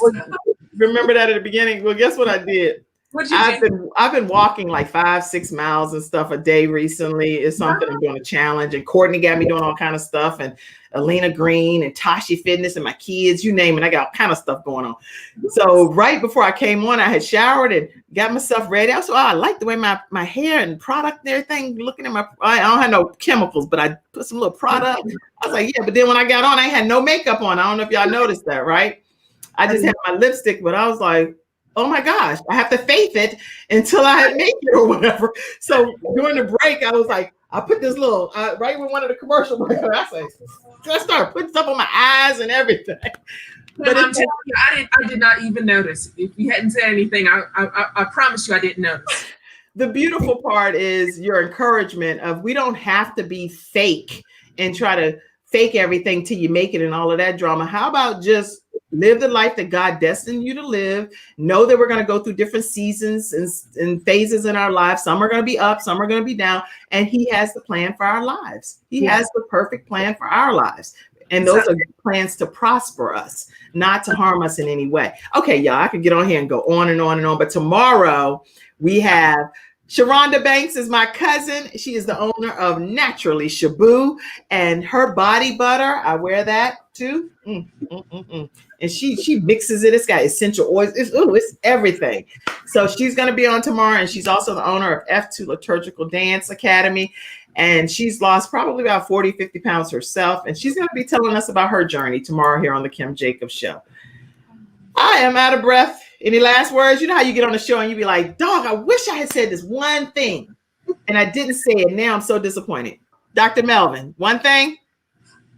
Remember that at the beginning? Well, guess what I did? I've been walking like 5-6 miles and stuff a day recently. It's something I'm doing a challenge, and Courtney got me doing all kind of stuff, and Alina Green and Tashi Fitness and my kids, you name it. I got all kind of stuff going on. So right before I came on, I had showered and got myself ready. I was I like the way my hair and product and everything. Looking at I don't have no chemicals, but I put some little product. I was like, yeah. But then when I got on, I had no makeup on. I don't know if y'all noticed that, right? I just had my lipstick, but I was like, oh my gosh, I have to faith it until I make it or whatever. So during the break, I was like, I put this little, right when one of the commercials, I started putting stuff on my eyes and everything. But I'm telling you, I did not even notice. If you hadn't said anything, I promise you I didn't notice. The beautiful part is your encouragement of we don't have to be fake and try to fake everything till you make it and all of that drama. How about just live the life that God destined you to live? Know that we're going to go through different seasons and phases in our lives. Some are going to be up, some are going to be down, and He has the plan for our lives. He has the perfect plan for our lives. And those are plans to prosper us, not to harm us in any way. Okay, y'all, I could get on here and go on and on and on. But tomorrow we have Sharonda Banks is my cousin. She is the owner of Naturally Shabu and her body butter. I wear that too. And she mixes it. It's got essential oils. It's everything. So she's going to be on tomorrow. And she's also the owner of F2 Liturgical Dance Academy. And she's lost probably about 40, 50 pounds herself. And she's going to be telling us about her journey tomorrow here on the Kim Jacobs Show. I am out of breath. Any last words? You know how you get on the show and you be like, dog, I wish I had said this one thing and I didn't say it. Now I'm so disappointed. Dr. Melvin, one thing?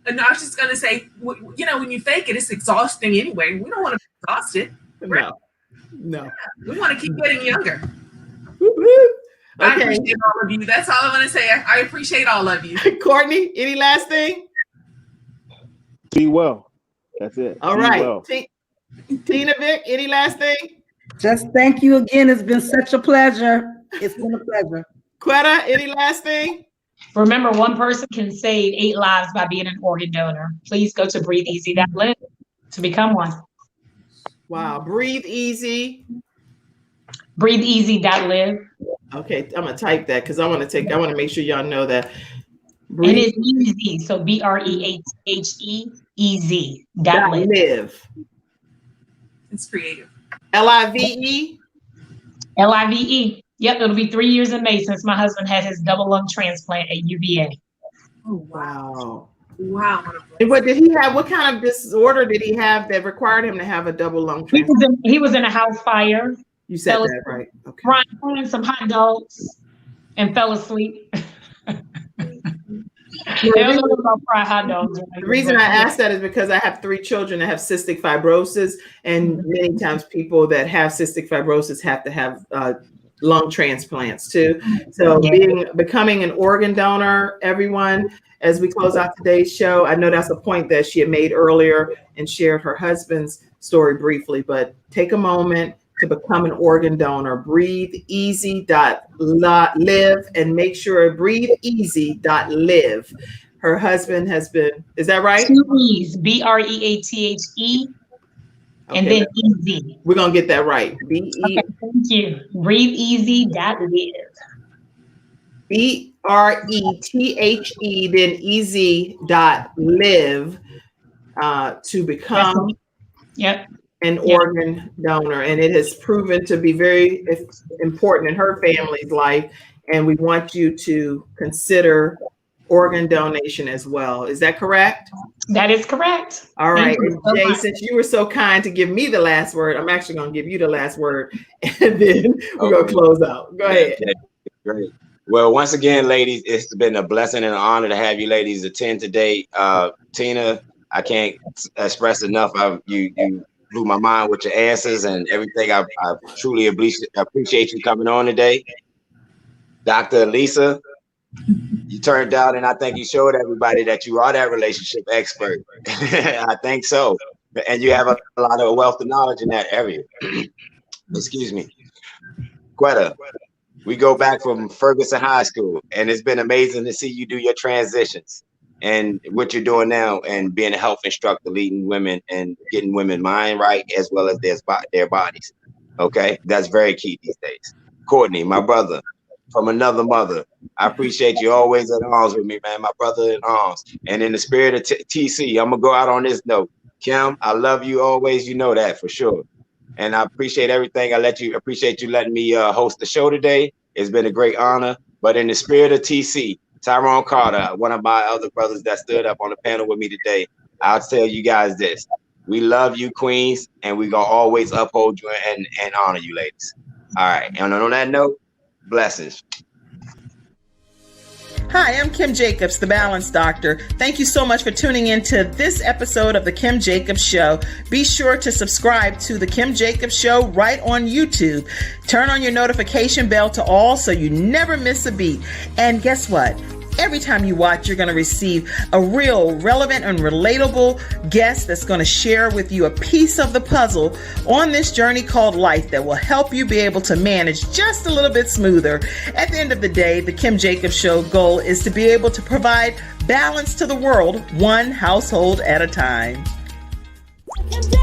No, I was just going to say, you know, when you fake it, it's exhausting anyway. We don't want to be exhausted. Right? No. We want to keep getting younger. I appreciate all of you. That's all I want to say. I appreciate all of you. Courtney, any last thing? Be well. That's it. All Be right. well. Tina Vick, any last thing? Just thank you again. It's been such a pleasure. It's been a pleasure. Quetta, any last thing? Remember, one person can save 8 lives by being an organ donor. Please go to breatheeasy.live to become one. Wow. Breathe Easy. Breatheeasy.live. Okay, I'm gonna type that because I want to make sure y'all know that. And it's easy. So BREATHE easy.live. It's creative. LIVE. LIVE. Yep, it'll be 3 years in May since my husband had his double lung transplant at UVA. Oh wow. Wow. And what did he have? What kind of disorder did he have that required him to have a double lung transplant? He was in a house fire. You said that right. Okay. Frying some hot dogs and fell asleep. The reason I asked that is because I have 3 children that have cystic fibrosis, and many times people that have cystic fibrosis have to have lung transplants too. So becoming an organ donor, everyone, as we close out today's show, I know that's a point that she had made earlier and shared her husband's story briefly, but take a moment to become an organ donor. BreatheEasy.live and make sure BreatheEasy.live. Her husband has been, is that right? 2 E's, BREATHE, and then easy. We're going to get that right. Okay, thank you. BreatheEasy.live. BREATHE, then easy.live to become an organ donor. And it has proven to be very important in her family's life. And we want you to consider organ donation as well. Is that correct? That is correct. All right. And Jay, since you were so kind to give me the last word, I'm actually going to give you the last word, and then we're going to close out. Go ahead. Great. Well, once again, ladies, it's been a blessing and an honor to have you ladies attend today. Tina, I can't express enough of you blew my mind with your answers and everything. I truly appreciate you coming on today. Dr. Elisa, you turned out, and I think you showed everybody that you are that relationship expert. I think so. And you have a lot of wealth of knowledge in that area. Excuse me. Quetta, we go back from Ferguson High School, and it's been amazing to see you do your transitions and what you're doing now and being a health instructor, leading women and getting women mind right as well as their bodies. Okay, that's very key these days. Courtney, my brother from another mother, I appreciate you always at arms with me, man. My brother in arms. And in the spirit of TC, I'm gonna go out on this note. Kim, I love you always. You know that for sure. And I appreciate everything. Appreciate you letting me host the show today. It's been a great honor. But in the spirit of TC, Tyrone Carter, one of my other brothers that stood up on the panel with me today, I'll tell you guys this. We love you, queens, and we're going to always uphold you and honor you, ladies. All right. And on that note, blessings. Hi, I'm Kim Jacobs, the Balance Doctor. Thank you so much for tuning into this episode of The Kim Jacobs Show. Be sure to subscribe to The Kim Jacobs Show right on YouTube. Turn on your notification bell to all so you never miss a beat. And guess what? Every time you watch, you're going to receive a real relevant and relatable guest that's going to share with you a piece of the puzzle on this journey called life that will help you be able to manage just a little bit smoother. At the end of the day, the Kim Jacobs Show goal is to be able to provide balance to the world, one household at a time. Kim